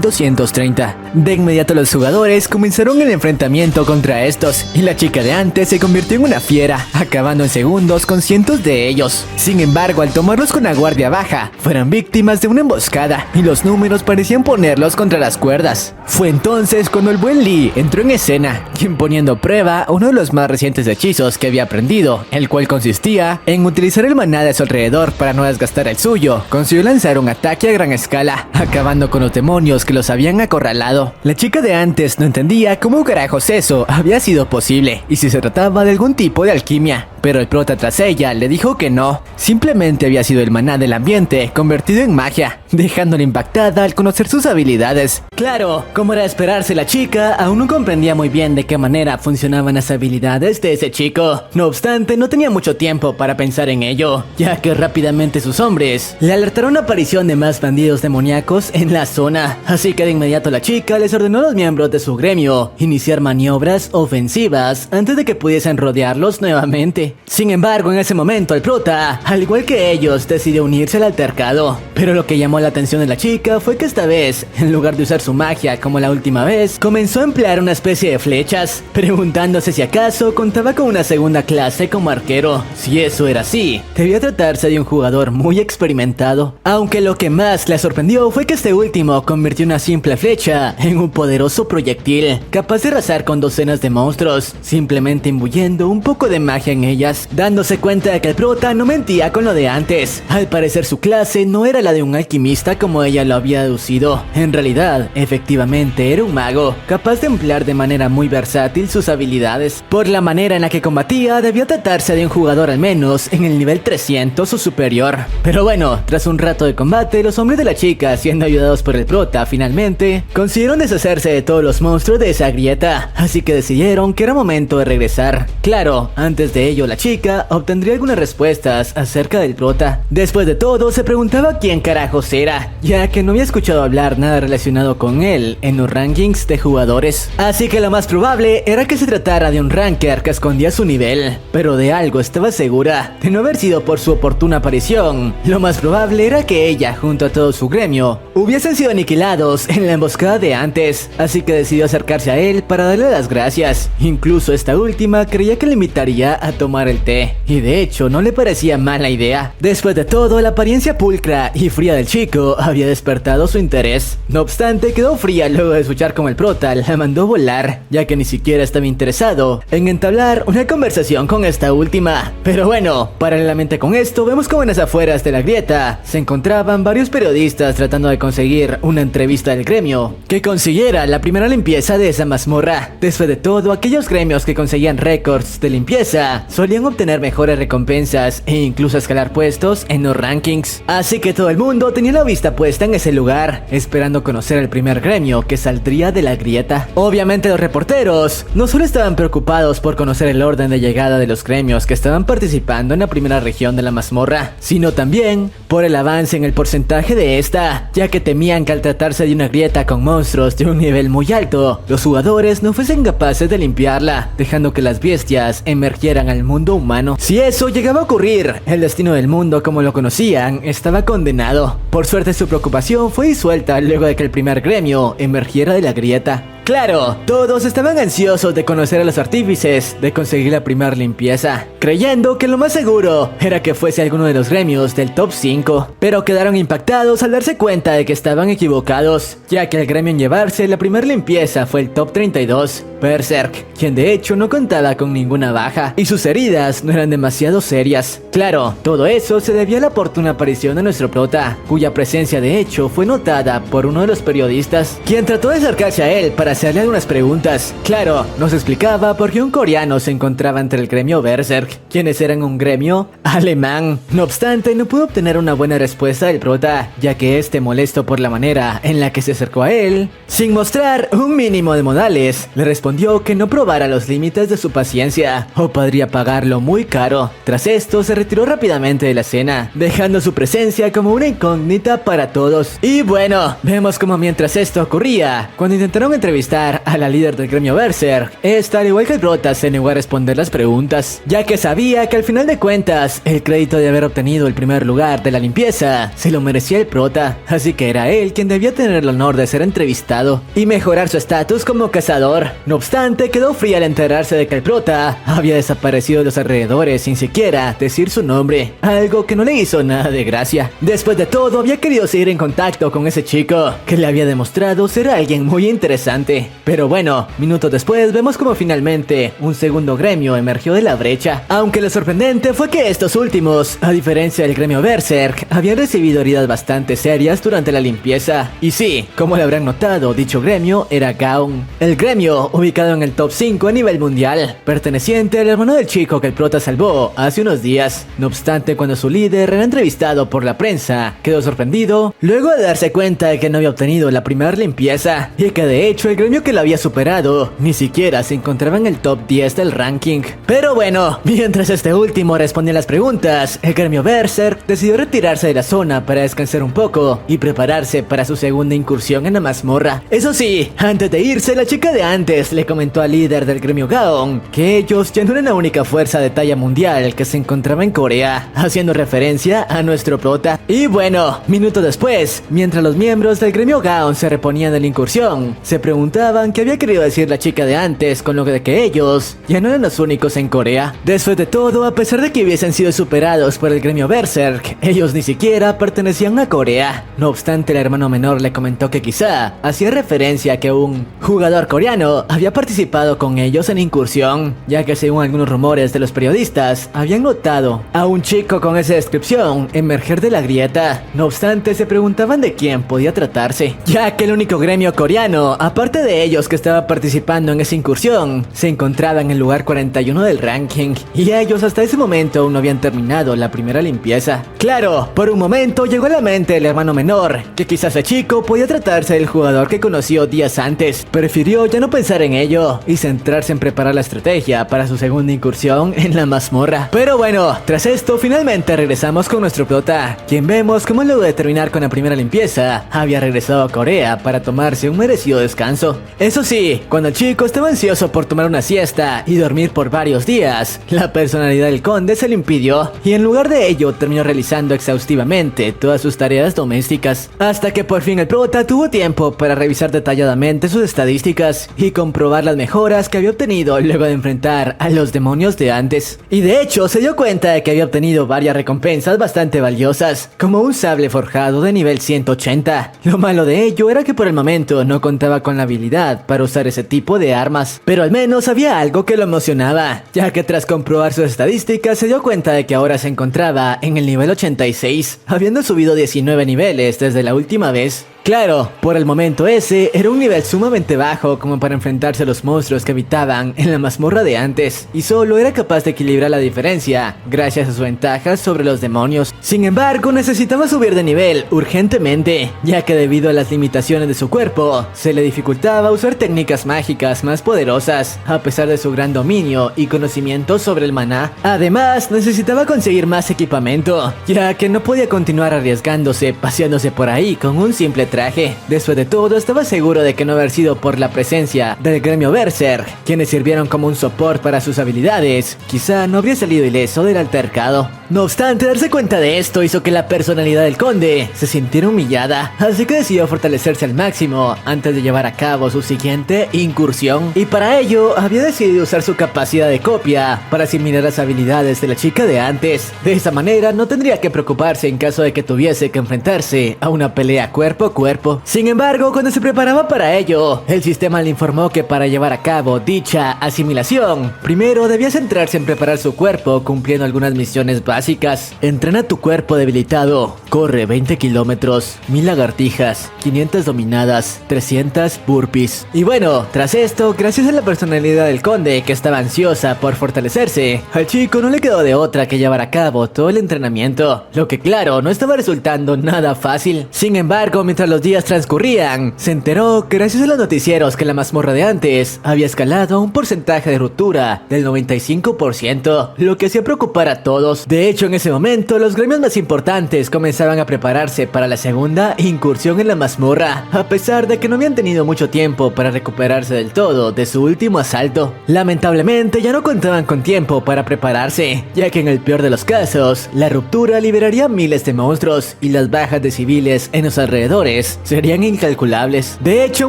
230. De inmediato los jugadores comenzaron el enfrentamiento contra estos, y la chica de antes se convirtió en una fiera, acabando en segundos con cientos de ellos. Sin embargo, al tomarlos con la guardia baja, fueron víctimas de una emboscada, y los números parecían ponerlos contra las cuerdas. Fue entonces cuando el buen Lee entró en escena, quien poniendo a prueba uno de los más recientes hechizos que había aprendido, el cual consistía en utilizar el maná de su alrededor para no desgastar el suyo, consiguió lanzar un ataque a gran escala, acabando con los demonios que los habían acorralado. La chica de antes no entendía cómo carajos eso había sido posible, y si se trataba de algún tipo de alquimia. Pero el prota tras ella le dijo que no, simplemente había sido el maná del ambiente convertido en magia, dejándola impactada al conocer sus habilidades. Claro, como era de esperarse, la chica aún no comprendía muy bien de qué manera funcionaban las habilidades de ese chico. No obstante, no tenía mucho tiempo para pensar en ello, ya que rápidamente sus hombres le alertaron la aparición de más bandidos demoníacos en la zona. Así que de inmediato la chica les ordenó a los miembros de su gremio iniciar maniobras ofensivas antes de que pudiesen rodearlos nuevamente. Sin embargo, en ese momento el prota, al igual que ellos, decidió unirse al altercado. Pero lo que llamó la atención de la chica fue que esta vez, en lugar de usar su magia como la última vez, comenzó a emplear una especie de flechas, preguntándose si acaso contaba con una segunda clase como arquero. Si eso era así, debía tratarse de un jugador muy experimentado. Aunque lo que más le sorprendió fue que este último convirtió una simple flecha en un poderoso proyectil, capaz de arrasar con docenas de monstruos, simplemente imbuyendo un poco de magia en ellas, dándose cuenta de que el prota no mentía con lo de antes. Al parecer su clase no era la de un alquimista como ella lo había deducido. En realidad, efectivamente era un mago, capaz de emplear de manera muy versátil sus habilidades. Por la manera en la que combatía, debió tratarse de un jugador al menos en el nivel 300 o superior. Pero bueno, tras un rato de combate, los hombres de la chica, siendo ayudados por el prota, finalmente consiguieron deshacerse de todos los monstruos de esa grieta, así que decidieron que era momento de regresar. Claro, antes de ello la chica obtendría algunas respuestas acerca del prota. Después de todo, se preguntaba quién carajos era, ya que no había escuchado hablar nada relacionado con él en los rankings de jugadores. Así que lo más probable era que se tratara de un ranker que escondía su nivel, pero de algo estaba segura, de no haber sido por su oportuna aparición. Lo más probable era que ella, junto a todo su gremio, hubiesen sido aniquilados en la emboscada de antes, así que decidió acercarse a él para darle las gracias. Incluso esta última creía que le invitaría a tomar el té, y de hecho no le parecía mala idea. Después de todo, la apariencia pulcra y fría del chico había despertado su interés. No obstante, quedó fría luego de escuchar cómo el prota la mandó volar, ya que ni siquiera estaba interesado en entablar una conversación con esta última. Pero bueno, paralelamente con esto, vemos como en las afueras de la grieta se encontraban varios periodistas tratando de conseguir una entrevista del gremio que consiguiera la primera limpieza de esa mazmorra. Después de todo, aquellos gremios que conseguían récords de limpieza solían obtener mejores recompensas e incluso escalar puestos en los rankings. Así que todo el mundo tenía la vista puesta en ese lugar, esperando conocer el primer gremio que saldría de la grieta. Obviamente los reporteros no solo estaban preocupados por conocer el orden de llegada de los gremios que estaban participando en la primera región de la mazmorra, sino también por el avance en el porcentaje de esta, ya que temían que al tratarse de una grieta con monstruos de un nivel muy alto, los jugadores no fuesen capaces de limpiarla, dejando que las bestias emergieran al mundo humano. Si eso llegaba a ocurrir, el destino del mundo como lo conocían estaba condenado. Por suerte su preocupación fue disuelta luego de que el primer gremio emergiera de la grieta. Claro, todos estaban ansiosos de conocer a los artífices de conseguir la primera limpieza, creyendo que lo más seguro era que fuese alguno de los gremios del top 5, pero quedaron impactados al darse cuenta de que estaban equivocados, ya que el gremio en llevarse la primera limpieza fue el top 32, Berserk, quien de hecho no contaba con ninguna baja y sus heridas no eran demasiado serias. Claro, todo eso se debía a la oportuna aparición de nuestro prota, cuya presencia de hecho fue notada por uno de los periodistas, quien trató de acercarse a él para hacerle algunas preguntas. Claro, nos explicaba por qué un coreano se encontraba entre el gremio Berserk, quienes eran un gremio alemán. No obstante, no pudo obtener una buena respuesta del prota, ya que este, molesto por la manera en la que se acercó a él, sin mostrar un mínimo de modales, le respondió que no probara los límites de su paciencia o podría pagarlo muy caro. Tras esto, se retiró rápidamente de la escena, dejando su presencia como una incógnita para todos. Y bueno, vemos como mientras esto ocurría, cuando intentaron entrevistar a la líder del gremio Berserk, esta, al igual que el prota, se negó a responder las preguntas, ya que sabía que al final de cuentas, el crédito de haber obtenido el primer lugar de la limpieza se lo merecía el prota, así que era él quien debía tener el honor de ser entrevistado y mejorar su estatus como cazador. No obstante, quedó fría al enterarse de que el prota había desaparecido de los alrededores sin siquiera decir su nombre, algo que no le hizo nada de gracia. Después de todo, había querido seguir en contacto con ese chico, que le había demostrado ser alguien muy interesante. Pero bueno, minutos después vemos como finalmente un segundo gremio emergió de la brecha, aunque lo sorprendente fue que estos últimos, a diferencia del gremio Berserk, habían recibido heridas bastante serias durante la limpieza. Y sí, como lo habrán notado, dicho gremio era Gaon, el gremio ubicado en el top 5 a nivel mundial, perteneciente al hermano del chico que el prota salvó hace unos días. No obstante, cuando su líder era entrevistado por la prensa, quedó sorprendido luego de darse cuenta de que no había obtenido la primera limpieza y que de hecho el gremio que lo había superado ni siquiera se encontraba en el top 10 del ranking. Pero bueno, mientras este último respondía las preguntas, el gremio Berserk decidió retirarse de la zona para descansar un poco y prepararse para su segunda incursión en la mazmorra. Eso sí, antes de irse, la chica de antes le comentó al líder del gremio Gaon que ellos ya no eran la única fuerza de talla mundial que se encontraba en Corea, haciendo referencia a nuestro prota. Y bueno, minutos después, mientras los miembros del gremio Gaon se reponían de la incursión, se preguntaban qué había querido decir la chica de antes con lo de que ellos ya no eran los únicos en Corea. Después de todo, a pesar de que hubiesen sido superados por el gremio Berserk, ellos ni siquiera pertenecían a Corea. No obstante, el hermano menor le comentó que quizá hacía referencia a que un jugador coreano había participado con ellos en incursión, ya que según algunos rumores de los periodistas, habían notado a un chico con esa descripción emerger de la grieta. No obstante, se preguntaban de quién podía tratarse, ya que el único gremio coreano, aparte de ellos que estaba participando en esa incursión, se encontraba en el lugar 41 del ranking, y ellos hasta ese momento aún no habían terminado la primera limpieza. Claro, por un momento llegó a la mente el hermano menor, que quizás ese chico podía tratarse del jugador que conoció días antes. Prefirió ya no pensar en ello y centrarse en preparar la estrategia para su segunda incursión en la mazmorra. Pero bueno, tras esto finalmente regresamos con nuestro prota, quien vemos como luego de terminar con la primera limpieza, había regresado a Corea para tomarse un merecido descanso. Eso sí, cuando el chico estaba ansioso por tomar una siesta y dormir por varios días, la personalidad del conde se le impidió y en lugar de ello terminó realizando exhaustivamente todas sus tareas domésticas, hasta que por fin el prota tuvo tiempo para revisar detalladamente sus estadísticas y comprobar las mejoras que había obtenido luego de enfrentar a los demonios de antes. Y de hecho se dio cuenta de que había obtenido varias recompensas bastante valiosas, como un sable forjado de nivel 180. Lo malo de ello era que por el momento no contaba con la habilidad para usar ese tipo de armas, pero al menos había algo que lo emocionaba, ya que tras comprobar sus estadísticas se dio cuenta de que ahora se encontraba en el nivel 86, habiendo subido 19 niveles desde la última vez. Claro, por el momento ese era un nivel sumamente bajo como para enfrentarse a los monstruos que habitaban en la mazmorra de antes, y solo era capaz de equilibrar la diferencia gracias a su ventaja sobre los demonios. Sin embargo, necesitaba subir de nivel urgentemente, ya que debido a las limitaciones de su cuerpo, se le dificultaba usar técnicas mágicas más poderosas, a pesar de su gran dominio y conocimiento sobre el maná. Además, necesitaba conseguir más equipamiento, ya que no podía continuar arriesgándose paseándose por ahí con un simple traje. traje. Después de todo, estaba seguro de que no haber sido por la presencia del gremio Berserk, quienes sirvieron como un soporte para sus habilidades. Quizá no habría salido ileso del altercado. No obstante, darse cuenta de esto hizo que la personalidad del conde se sintiera humillada, así que decidió fortalecerse al máximo antes de llevar a cabo su siguiente incursión. Y para ello, había decidido usar su capacidad de copia para asimilar las habilidades de la chica de antes. De esa manera, no tendría que preocuparse en caso de que tuviese que enfrentarse a una pelea cuerpo a cuerpo. Sin embargo, cuando se preparaba para ello, el sistema le informó que para llevar a cabo dicha asimilación, primero debía centrarse en preparar su cuerpo cumpliendo algunas misiones básicas. Entrena tu cuerpo debilitado, corre 20 kilómetros, 1000 lagartijas, 500 dominadas, 300 burpees. Y bueno, tras esto, gracias a la personalidad del conde que estaba ansiosa por fortalecerse, al chico no le quedó de otra que llevar a cabo todo el entrenamiento, lo que claro, no estaba resultando nada fácil. Sin embargo, mientras los días transcurrían, se enteró gracias a los noticieros que la mazmorra de antes había escalado a un porcentaje de ruptura del 95%, lo que hacía preocupar a todos. De hecho, en ese momento, los gremios más importantes comenzaban a prepararse para la segunda incursión en la mazmorra, a pesar de que no habían tenido mucho tiempo para recuperarse del todo de su último asalto. Lamentablemente, ya no contaban con tiempo para prepararse, ya que en el peor de los casos, la ruptura liberaría miles de monstruos y las bajas de civiles en los alrededores serían incalculables. De hecho,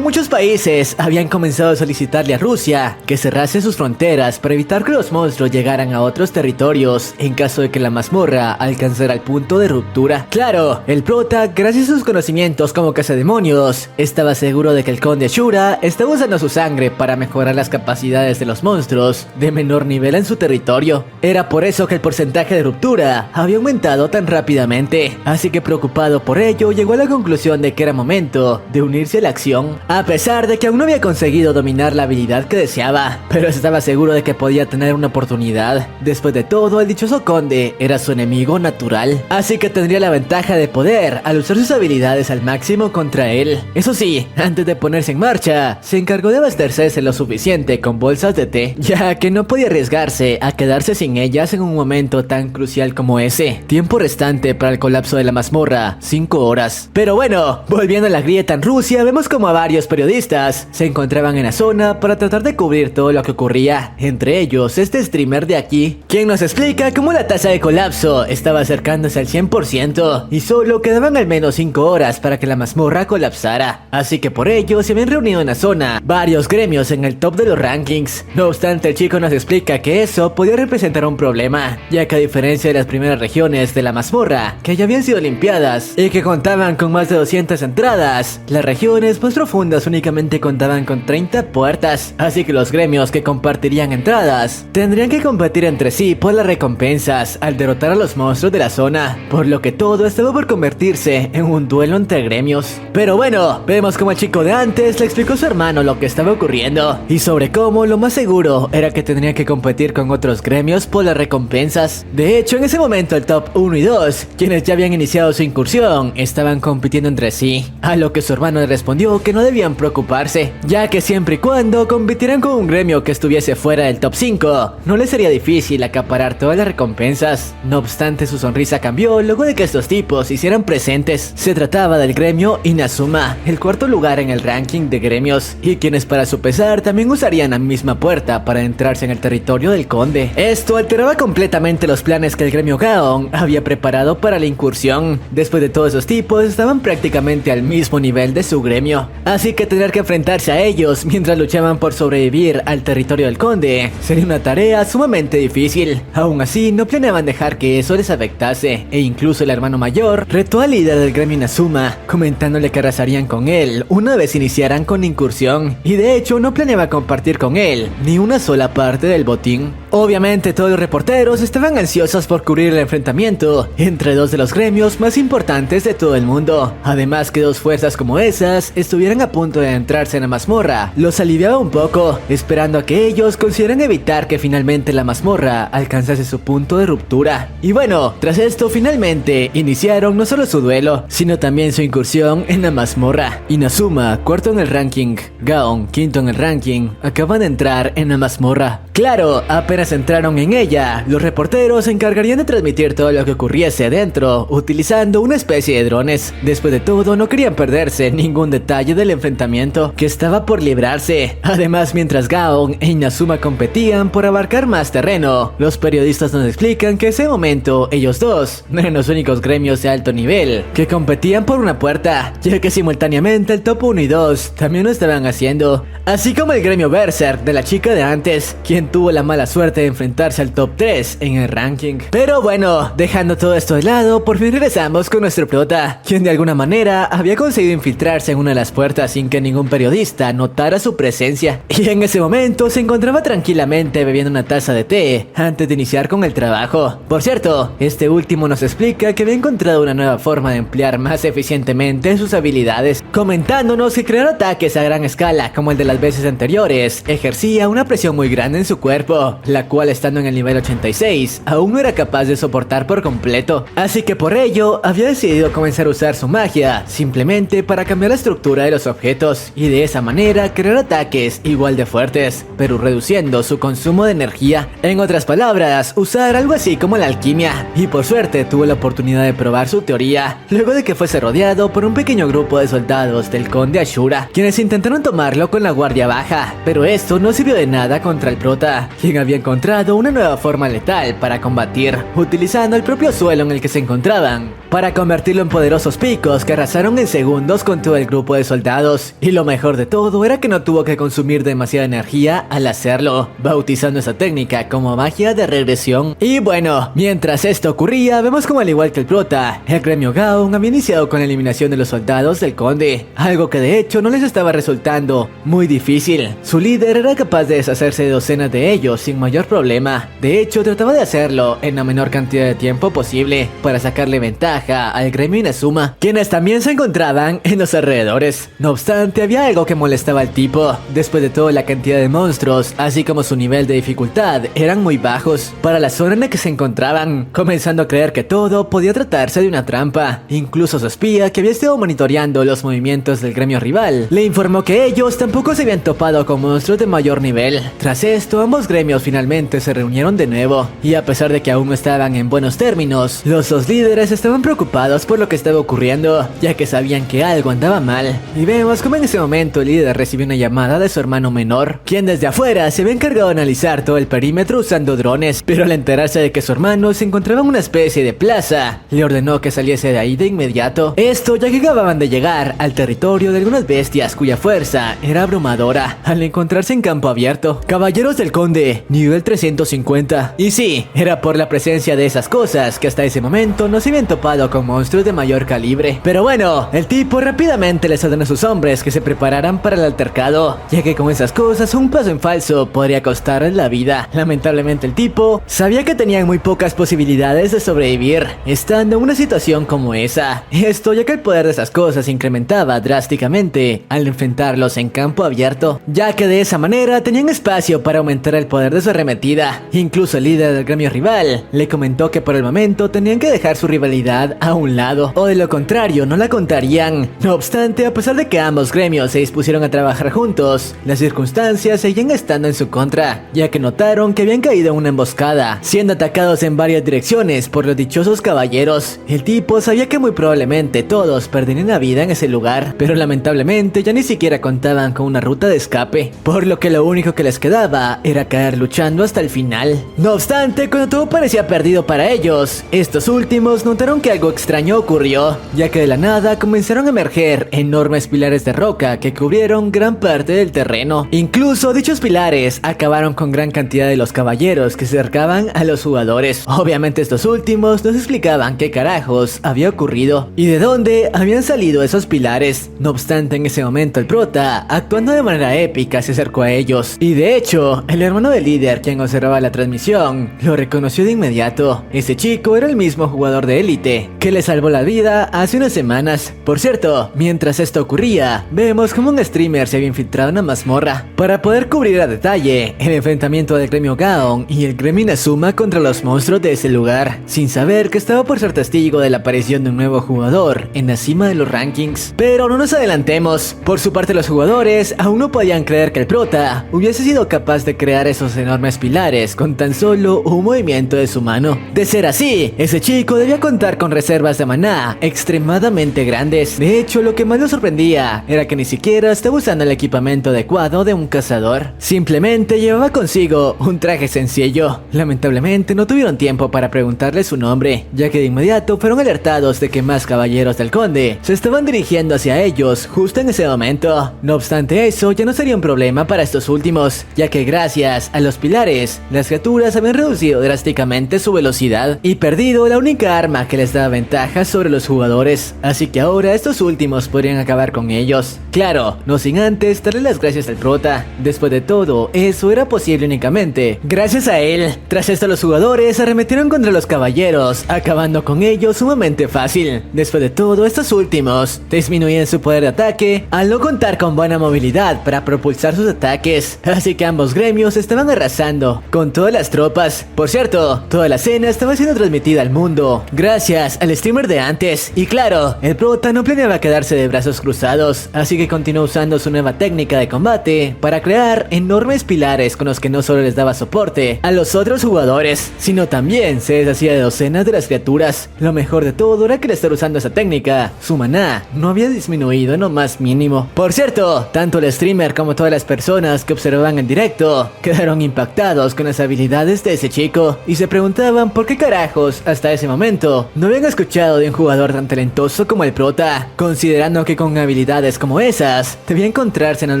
muchos países habían comenzado a solicitarle a Rusia que cerrase sus fronteras para evitar que los monstruos llegaran a otros territorios en caso de que la mazmorra alcanzara el punto de ruptura. Claro, el prota, gracias a sus conocimientos como cazademonios, estaba seguro de que el conde Ashura estaba usando su sangre para mejorar las capacidades de los monstruos de menor nivel en su territorio. Era por eso que el porcentaje de ruptura había aumentado tan rápidamente, así que preocupado por ello, llegó a la conclusión de que era momento de unirse a la acción, a pesar de que aún no había conseguido dominar la habilidad que deseaba, pero estaba seguro de que podía tener una oportunidad. Después de todo, el dichoso conde era su enemigo natural, así que tendría la ventaja de poder al usar sus habilidades al máximo contra él. Eso sí, antes de ponerse en marcha, se encargó de abastecerse lo suficiente con bolsas de té, ya que no podía arriesgarse a quedarse sin ellas en un momento tan crucial como ese. Tiempo restante para el colapso de la mazmorra, 5 horas. Pero bueno, volviendo a la grieta en Rusia, vemos como a varios periodistas se encontraban en la zona para tratar de cubrir todo lo que ocurría, entre ellos este streamer de aquí, quien nos explica cómo la tasa de colapso estaba acercándose al 100% y solo quedaban al menos 5 horas para que la mazmorra colapsara, así que por ello se habían reunido en la zona varios gremios en el top de los rankings. No obstante, el chico nos explica que eso podía representar un problema, ya que a diferencia de las primeras regiones de la mazmorra que ya habían sido limpiadas y que contaban con más de 200 entradas, las regiones más profundas únicamente contaban con 30 puertas, así que los gremios que compartirían entradas tendrían que competir entre sí por las recompensas al derrotar a los monstruos de la zona, por lo que todo estaba por convertirse en un duelo entre gremios. Pero bueno, vemos como el chico de antes le explicó a su hermano lo que estaba ocurriendo y sobre cómo lo más seguro era que tendría que competir con otros gremios por las recompensas. De hecho, en ese momento el top 1 y 2, quienes ya habían iniciado su incursión, estaban compitiendo entre sí, a lo que su hermano le respondió que no debían preocuparse, ya que siempre y cuando compitieran con un gremio que estuviese fuera del top 5, no les sería difícil acaparar todas las recompensas. No obstante, su sonrisa cambió luego de que estos tipos se hicieran presentes. Se trataba del gremio Inazuma, el cuarto lugar en el ranking de gremios, y quienes para su pesar también usarían la misma puerta para entrarse en el territorio del conde. Esto alteraba completamente los planes que el gremio Gaon había preparado para la incursión. Después de todos esos tipos estaban prácticamente al mismo nivel de su gremio, así que tener que enfrentarse a ellos mientras luchaban por sobrevivir al territorio del conde sería una tarea sumamente difícil. Aún así, no planeaban dejar que eso les afectase, e incluso el hermano mayor retó al líder del gremio Inazuma, comentándole que arrasarían con él una vez iniciaran con la incursión, y de hecho no planeaba compartir con él ni una sola parte del botín. Obviamente todos los reporteros estaban ansiosos por cubrir el enfrentamiento entre dos de los gremios más importantes de todo el mundo. Además que dos fuerzas como esas estuvieran a punto de entrarse en la mazmorra los aliviaba un poco, esperando a que ellos consideraran evitar que finalmente la mazmorra alcanzase su punto de ruptura. Y bueno, tras esto finalmente iniciaron no solo su duelo, sino también su incursión en la mazmorra. Inazuma, cuarto en el ranking, Gaon, quinto en el ranking, acaban de entrar en la mazmorra. Claro, apenas entraron en ella, los reporteros se encargarían de transmitir todo lo que ocurriese adentro, utilizando una especie de drones. Después de todo, mismo no querían perderse ningún detalle del enfrentamiento que estaba por librarse. Además, mientras Gaon e Inazuma competían por abarcar más terreno, los periodistas nos explican que en ese momento ellos dos no eran los únicos gremios de alto nivel que competían por una puerta, ya que simultáneamente el top 1 y 2 también lo estaban haciendo, así como el gremio Berserk de la chica de antes, quien tuvo la mala suerte de enfrentarse al top 3 en el ranking. Pero bueno, dejando todo esto de lado, por fin regresamos con nuestro prota, quien de alguna manera había conseguido infiltrarse en una de las puertas sin que ningún periodista notara su presencia, y en ese momento se encontraba tranquilamente bebiendo una taza de té antes de iniciar con el trabajo. Por cierto, este último nos explica que había encontrado una nueva forma de emplear más eficientemente sus habilidades, comentándonos que crear ataques a gran escala como el de las veces anteriores ejercía una presión muy grande en su cuerpo, la cual estando en el nivel 86 aún no era capaz de soportar por completo, así que por ello había decidido comenzar a usar su magia simplemente para cambiar la estructura de los objetos y de esa manera crear ataques igual de fuertes, pero reduciendo su consumo de energía. En otras palabras, usar algo así como la alquimia, y por suerte tuvo la oportunidad de probar su teoría luego de que fuese rodeado por un pequeño grupo de soldados del conde Ashura, quienes intentaron tomarlo con la guardia baja, pero esto no sirvió de nada contra el prota, quien había encontrado una nueva forma letal para combatir, utilizando el propio suelo en el que se encontraban, para convertirlo en poderosos picos que arrasaron en segundos con todo el grupo de soldados, y lo mejor de todo era que no tuvo que consumir demasiada energía al hacerlo, bautizando esa técnica como magia de regresión. Y bueno, mientras esto ocurría, vemos como al igual que el prota, el gremio Gaon había iniciado con la eliminación de los soldados del conde, algo que de hecho no les estaba resultando muy difícil. Su líder era capaz de deshacerse de docenas de ellos sin mayor problema, de hecho trataba de hacerlo en la menor cantidad de tiempo posible para sacarle ventaja al gremio Inazuma, quienes también se encontraban en los alrededores. No obstante, había algo que molestaba al tipo. Después de todo, la cantidad de monstruos, así como su nivel de dificultad, eran muy bajos para la zona en la que se encontraban, comenzando a creer que todo podía tratarse de una trampa. Incluso su espía, que había estado monitoreando los movimientos del gremio rival, le informó que ellos tampoco se habían topado con monstruos de mayor nivel. Tras esto, ambos gremios finalmente se reunieron de nuevo, y a pesar de que aún no estaban en buenos términos, los dos líderes estaban preocupados por lo que estaba ocurriendo, ya que sabían que algo andaba mal. Y vemos como en ese momento el líder recibió una llamada de su hermano menor, quien desde afuera se había encargado de analizar todo el perímetro usando drones, pero al enterarse de que su hermano se encontraba en una especie de plaza, le ordenó que saliese de ahí de inmediato. Esto ya que acababan de llegar al territorio de algunas bestias cuya fuerza era abrumadora al encontrarse en campo abierto. Caballeros del Conde, nivel 350. Y sí, era por la presencia de esas cosas que hasta ese momento no se habían topado con monstruos de mayor calibre. Pero bueno, el tipo rápidamente les ordenó a sus hombres que se prepararan para el altercado, ya que con esas cosas un paso en falso podría costarles la vida. Lamentablemente el tipo sabía que tenían muy pocas posibilidades de sobrevivir estando en una situación como esa. Esto ya que el poder de esas cosas incrementaba drásticamente al enfrentarlos en campo abierto, ya que de esa manera tenían espacio para aumentar el poder de su arremetida. Incluso el líder del gremio rival le comentó que por el momento tenían que dejar su rivalidad a un lado, o de lo contrario no la contarían. No obstante, a pesar de que ambos gremios se dispusieron a trabajar juntos, las circunstancias seguían estando en su contra, ya que notaron que habían caído en una emboscada, siendo atacados en varias direcciones por los dichosos caballeros. El tipo sabía que muy probablemente todos perderían la vida en ese lugar, pero lamentablemente ya ni siquiera contaban con una ruta de escape, por lo que lo único que les quedaba era caer luchando hasta el final. No obstante, cuando todo parecía perdido para ellos, estos últimos notaron que algo extraño ocurrió, ya que de la nada comenzaron a emerger enormes pilares de roca que cubrieron gran parte del terreno. Incluso dichos pilares acabaron con gran cantidad de los caballeros que se acercaban a los jugadores. Obviamente estos últimos nos explicaban qué carajos había ocurrido y de dónde habían salido esos pilares. No obstante, en ese momento el prota, actuando de manera épica, se acercó a ellos, y de hecho el hermano del líder, quien observaba la transmisión, lo reconoció de inmediato. Ese chico era el mismo jugador de élite que le salvó la vida hace unas semanas. Por cierto, mientras esto ocurría, vemos como un streamer se había infiltrado en una mazmorra para poder cubrir a detalle el enfrentamiento del gremio Gaon y el gremio Inazuma contra los monstruos de ese lugar, sin saber que estaba por ser testigo de la aparición de un nuevo jugador en la cima de los rankings. Pero no nos adelantemos. Por su parte, los jugadores aún no podían creer que el prota hubiese sido capaz de crear esos enormes pilares con tan solo un movimiento de su mano. De ser así, ese chico debía contar con reservas de maná extremadamente bastante grandes. De hecho, lo que más lo sorprendía era que ni siquiera estaba usando el equipamiento adecuado de un cazador. Simplemente llevaba consigo un traje sencillo. Lamentablemente no tuvieron tiempo para preguntarle su nombre, ya que de inmediato fueron alertados de que más caballeros del conde se estaban dirigiendo hacia ellos justo en ese momento. No obstante eso, ya no sería un problema para estos últimos, ya que gracias a los pilares, las criaturas habían reducido drásticamente su velocidad y perdido la única arma que les daba ventaja sobre los jugadores, así que ahora estos últimos podrían acabar con ellos. Claro, no sin antes darle las gracias al prota. Después de todo, eso era posible únicamente gracias a él. Tras esto, los jugadores arremetieron contra los caballeros, acabando con ellos sumamente fácil. Después de todo, estos últimos disminuían su poder de ataque al no contar con buena movilidad para propulsar sus ataques, así que ambos gremios estaban arrasando con todas las tropas. Por cierto, toda la escena estaba siendo transmitida al mundo gracias al streamer de antes, y claro, el prota no planeaba quedarse de brazos cruzados, así que continuó usando su nueva técnica de combate para crear enormes pilares con los que no solo les daba soporte a los otros jugadores, sino también se deshacía de docenas de las criaturas. Lo mejor de todo era que al estar usando esa técnica, su maná no había disminuido en lo más mínimo. Por cierto, tanto el streamer como todas las personas que observaban en directo quedaron impactados con las habilidades de ese chico y se preguntaban por qué carajos hasta ese momento no habían escuchado de un jugador tan talentoso como el prota, considerando que con habilidades como esas debía encontrarse en los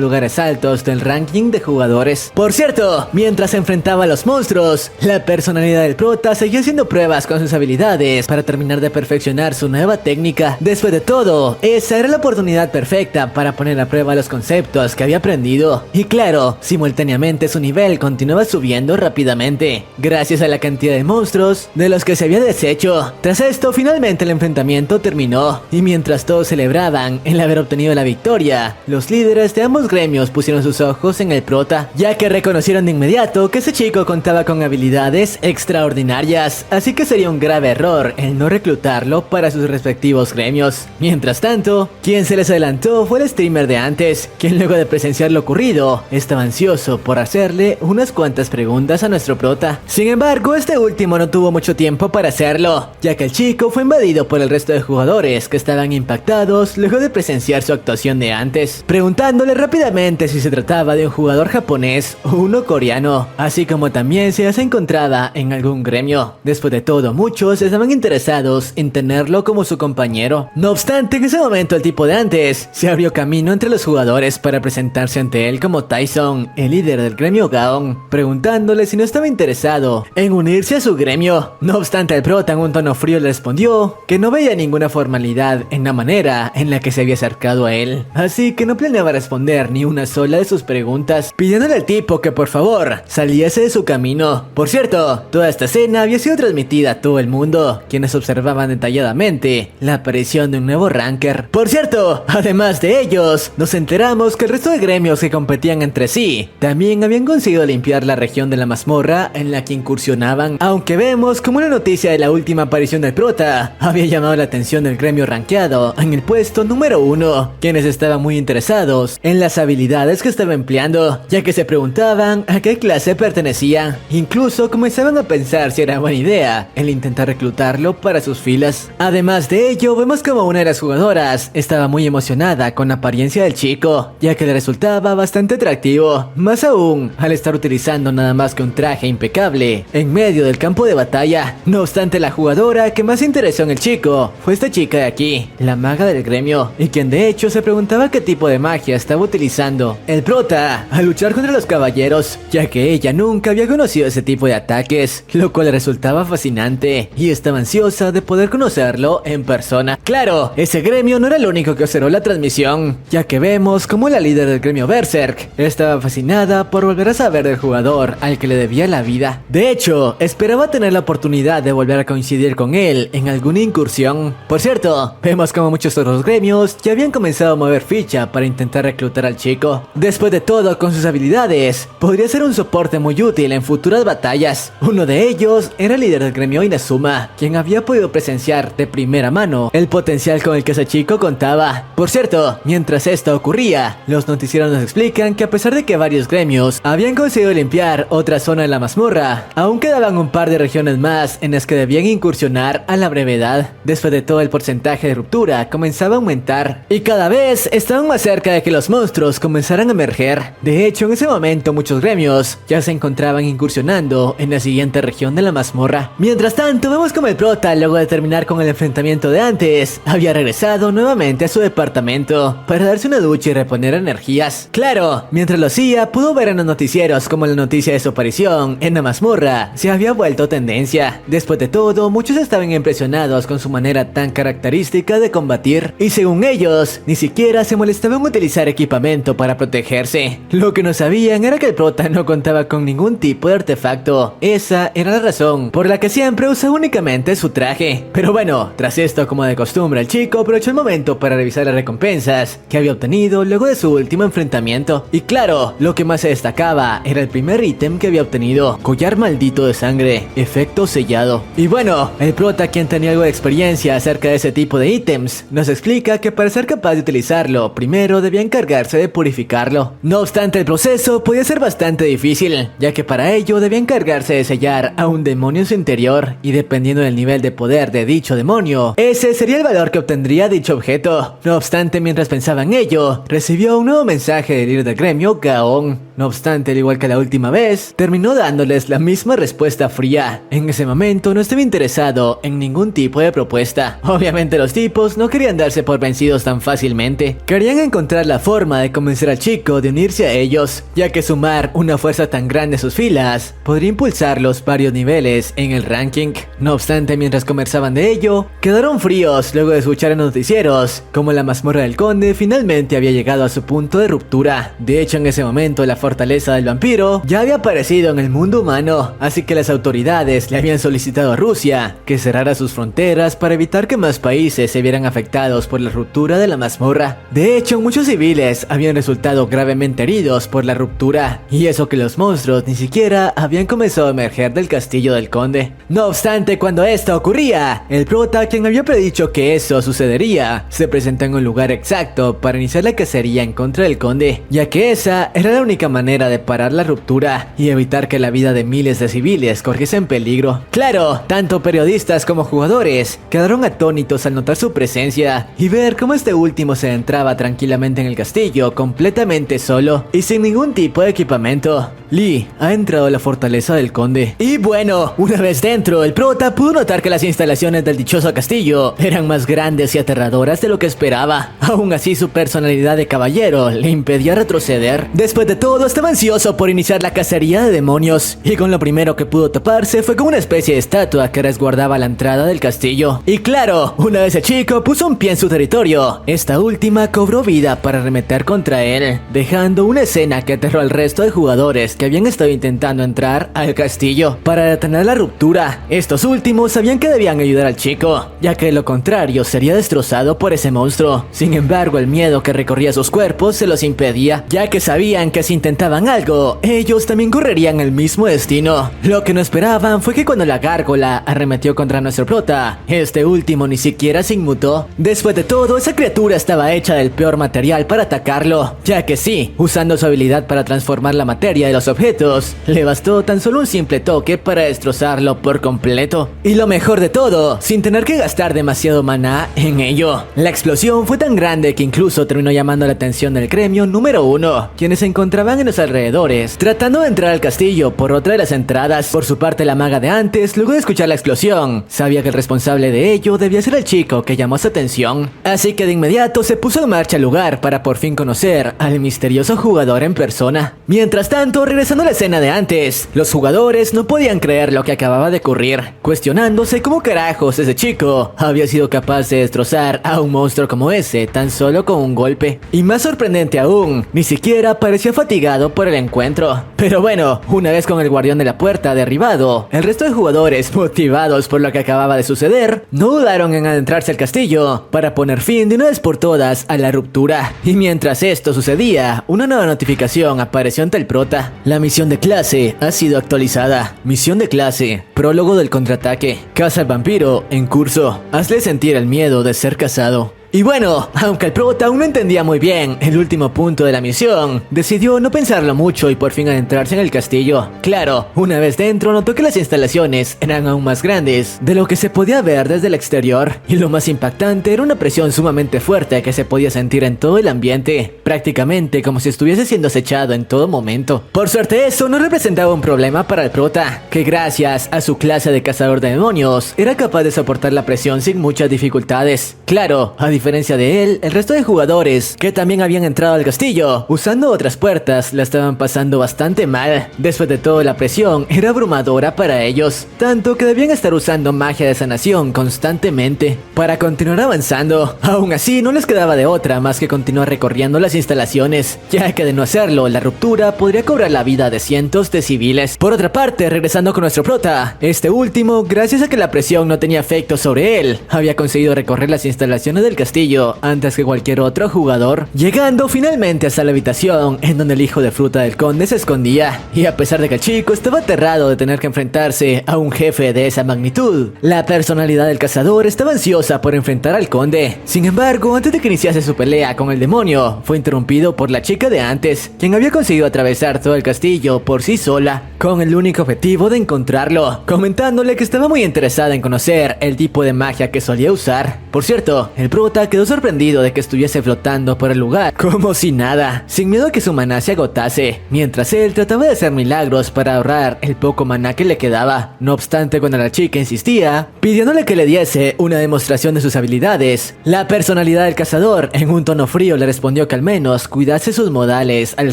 lugares altos del ranking de jugadores. Por cierto, mientras se enfrentaba a los monstruos, la personalidad del prota seguía haciendo pruebas con sus habilidades para terminar de perfeccionar su nueva técnica. Después de todo, esa era la oportunidad perfecta para poner a prueba los conceptos que había aprendido. Y claro, simultáneamente su nivel continuaba subiendo rápidamente, gracias a la cantidad de monstruos de los que se había deshecho. Tras esto, finalmente el enfrentamiento terminó, y mientras todos celebraban el haber obtenido la victoria, los líderes de ambos gremios pusieron sus ojos en el prota, ya que reconocieron de inmediato que ese chico contaba con habilidades extraordinarias, así que sería un grave error el no reclutarlo para sus respectivos gremios. Mientras tanto, quien se les adelantó fue el streamer de antes, quien luego de presenciar lo ocurrido, estaba ansioso por hacerle unas cuantas preguntas a nuestro prota. Sin embargo, este último no tuvo mucho tiempo para hacerlo, ya que el chico fue invadido por el resto de jugadores que estaban impactados luego de presenciar su actuación de antes, preguntándole rápidamente si se trataba de un jugador japonés o uno coreano, así como también si ya se encontraba en algún gremio. Después de todo, muchos estaban interesados en tenerlo como su compañero. No obstante, en ese momento el tipo de antes se abrió camino entre los jugadores para presentarse ante él como Tyson, el líder del gremio Gaon, preguntándole si no estaba interesado en unirse a su gremio. No obstante, el prota en un tono frío le respondió que no veía ninguna formalidad en la manera en la que se había acercado a él, así que no planeaba responder ni una sola de sus preguntas, pidiéndole al tipo que por favor saliese de su camino. Por cierto, toda esta escena había sido transmitida a todo el mundo, quienes observaban detalladamente la aparición de un nuevo ranker. Por cierto, además de ellos, nos enteramos que el resto de gremios que competían entre sí también habían conseguido limpiar la región de la mazmorra en la que incursionaban, aunque vemos como una noticia de la última aparición del prota había llamado la atención del gremio rankeado en el puesto número 1, quienes estaban muy interesados en las habilidades que estaba empleando, ya que se preguntaban a qué clase pertenecía. Incluso comenzaban a pensar si era buena idea el intentar reclutarlo para sus filas. Además de ello, vemos como una de las jugadoras estaba muy emocionada con la apariencia del chico, ya que le resultaba bastante atractivo, más aún al estar utilizando nada más que un traje impecable en medio del campo de batalla. No obstante, la jugadora que más se interesó en el chico fue esta chica de aquí, la maga del gremio, y quien de hecho se preguntaba qué tipo de magia estaba utilizando el prota al luchar contra los caballeros, ya que ella nunca había conocido ese tipo de ataques, lo cual le resultaba fascinante y estaba ansiosa de poder conocerlo en persona. Claro, ese gremio no era el único que observó la transmisión, ya que vemos como la líder del gremio Berserk estaba fascinada por volver a saber del jugador al que le debía la vida. De hecho, esperaba tener la oportunidad de volver a coincidir con él en alguna incursión. Por cierto, vemos como muchos otros gremios ya habían comenzado a mover ficha para intentar reclutar al chico. Después de todo, con sus habilidades, podría ser un soporte muy útil en futuras batallas. Uno de ellos era el líder del gremio Inazuma, quien había podido presenciar de primera mano el potencial con el que ese chico contaba. Por cierto, mientras esto ocurría, los noticieros nos explican que a pesar de que varios gremios habían conseguido limpiar otra zona de la mazmorra, aún quedaban un par de regiones más en las que debían incursionar a la brevedad. Después de todo, el porcentaje de ruptura comenzaba a aumentar y cada vez estaban más cerca de que los monstruos comenzaran a emerger. De hecho, en ese momento muchos gremios ya se encontraban incursionando en la siguiente región de la mazmorra. Mientras tanto, vemos como el prota, luego de terminar con el enfrentamiento de antes, había regresado nuevamente a su departamento para darse una ducha y reponer energías. Claro, mientras lo hacía, pudo ver en los noticieros como la noticia de su aparición en la mazmorra se había vuelto tendencia. Después de todo, muchos estaban impresionados con su manera tan característica de combatir, y según ellos, ni siquiera se molestaban en utilizar equipamiento para protegerse. Lo que no sabían era que el prota no contaba con ningún tipo de artefacto. Esa era la razón por la que siempre usa únicamente su traje. Pero bueno, tras esto, como de costumbre, el chico aprovechó el momento para revisar las recompensas que había obtenido luego de su último enfrentamiento. Y claro, lo que más se destacaba era el primer ítem que había obtenido: collar maldito de sangre, efecto sellado. Y bueno, el prota, quien tenía algo de experiencia acerca de ese tipo de ítems, nos explica que para ser capaz de utilizarlo, primero debía encargarse de purificarlo. No obstante, el proceso podía ser bastante difícil, ya que para ello debía encargarse de sellar a un demonio en su interior, y dependiendo del nivel de poder de dicho demonio, ese sería el valor que obtendría dicho objeto. No obstante, mientras pensaba en ello, recibió un nuevo mensaje del líder del gremio, Gaon. No obstante, al igual que la última vez, terminó dándoles la misma respuesta fría. En ese momento no estaba interesado en ningún tipo de propuesta. Obviamente los tipos no querían darse por vencidos tan fácilmente. Querían encontrar la forma de convencer al chico de unirse a ellos, ya que sumar una fuerza tan grande a sus filas podría impulsarlos varios niveles en el ranking. No obstante, mientras conversaban de ello, quedaron fríos luego de escuchar en los noticieros como la mazmorra del conde finalmente había llegado a su punto de ruptura. De hecho, en ese momento la fortaleza del vampiro ya había aparecido en el mundo humano, así que las autoridades le habían solicitado a Rusia que cerrara sus fronteras para evitar que más países se vieran afectados por la ruptura de la mazmorra. De hecho, muchos civiles habían resultado gravemente heridos por la ruptura, y eso que los monstruos ni siquiera habían comenzado a emerger del castillo del conde. No obstante, cuando esto ocurría, el prota, quien había predicho que eso sucedería, se presentó en un lugar exacto para iniciar la cacería en contra del conde, ya que esa era la única manera de parar la ruptura y evitar que la vida de miles de civiles corriese en peligro. Claro, tanto periodistas como jugadores quedaron atónitos al notar su presencia y ver cómo este último se entraba tranquilamente en el castillo completamente solo y sin ningún tipo de equipamiento. Lee ha entrado a la fortaleza del conde. Y bueno, una vez dentro, el prota pudo notar que las instalaciones del dichoso castillo eran más grandes y aterradoras de lo que esperaba. Aún así, su personalidad de caballero le impedía retroceder. Después de todo, estaba ansioso por iniciar la cacería de demonios, y con lo primero que pudo toparse fue con una especie de estatua que resguardaba la entrada del castillo. Y claro, una vez el chico puso un pie en su territorio, esta última cobró vida para arremeter contra él, dejando una escena que aterró al resto de jugadores que habían estado intentando entrar al castillo para detener la ruptura. Estos últimos sabían que debían ayudar al chico, ya que de lo contrario sería destrozado por ese monstruo. Sin embargo, el miedo que recorría sus cuerpos se los impedía, ya que sabían que si intentaban algo, ellos también correrían el mismo destino. Lo que no esperaban fue que cuando la gárgola arremetió contra nuestro prota, este último ni siquiera se inmutó. Después de todo, esa criatura estaba hecha del peor material para atacarlo, ya que sí, usando su habilidad para transformar la materia de los objetos, le bastó tan solo un simple toque para destrozarlo por completo. Y lo mejor de todo, sin tener que gastar demasiado maná en ello. La explosión fue tan grande que incluso terminó llamando la atención del gremio número 1, quienes se encontraban en los alrededores, tratando de entrar al castillo por otra de las entradas. Por su parte, la maga de antes, luego de escuchar la explosión, sabía que el responsable de ello debía ser el chico que llamó su atención, así que de inmediato se puso en marcha al lugar para por fin conocer al misterioso jugador en persona. Mientras tanto, regresando a la escena de antes, los jugadores no podían creer lo que acababa de ocurrir, cuestionándose cómo carajos ese chico había sido capaz de destrozar a un monstruo como ese tan solo con un golpe. Y más sorprendente aún, ni siquiera parecía fatigado por el encuentro. Pero bueno, una vez con el guardián de la puerta derribado, el resto de jugadores, motivados por lo que acababa de suceder, no dudaron en adentrarse al castillo para poner fin de una vez por todas a la ruptura. Y mientras esto sucedía, una nueva notificación apareció ante el prota. La misión de clase ha sido actualizada. Misión de clase, prólogo del contraataque. Caza al vampiro en curso. Hazle sentir el miedo de ser cazado. Y bueno, aunque el prota aún no entendía muy bien el último punto de la misión, decidió no pensarlo mucho y por fin adentrarse en el castillo. Claro, una vez dentro notó que las instalaciones eran aún más grandes de lo que se podía ver desde el exterior, y lo más impactante era una presión sumamente fuerte que se podía sentir en todo el ambiente, prácticamente como si estuviese siendo acechado en todo momento. Por suerte eso no representaba un problema para el prota, que gracias a su clase de cazador de demonios era capaz de soportar la presión sin muchas dificultades. Claro, a diferencia de él, el resto de jugadores que también habían entrado al castillo usando otras puertas la estaban pasando bastante mal. Después de todo, la presión era abrumadora para ellos, tanto que debían estar usando magia de sanación constantemente para continuar avanzando. Aún así, no les quedaba de otra más que continuar recorriendo las instalaciones, ya que de no hacerlo, la ruptura podría cobrar la vida de cientos de civiles. Por otra parte, regresando con nuestro prota, este último, gracias a que la presión no tenía efecto sobre él, había conseguido recorrer las instalaciones del castillo antes que cualquier otro jugador, llegando finalmente hasta la habitación en donde el hijo de fruta del conde se escondía. Y a pesar de que el chico estaba aterrado de tener que enfrentarse a un jefe de esa magnitud, la personalidad del cazador estaba ansiosa por enfrentar al conde. Sin embargo, antes de que iniciase su pelea con el demonio, fue interrumpido por la chica de antes, quien había conseguido atravesar todo el castillo por sí sola, con el único objetivo de encontrarlo, comentándole que estaba muy interesada en conocer el tipo de magia que solía usar. Por cierto, el prota quedó sorprendido de que estuviese flotando por el lugar como si nada, sin miedo a que su maná se agotase, mientras él trataba de hacer milagros para ahorrar el poco maná que le quedaba. No obstante, cuando la chica insistía, pidiéndole que le diese una demostración de sus habilidades, la personalidad del cazador en un tono frío le respondió que al menos cuidase sus modales al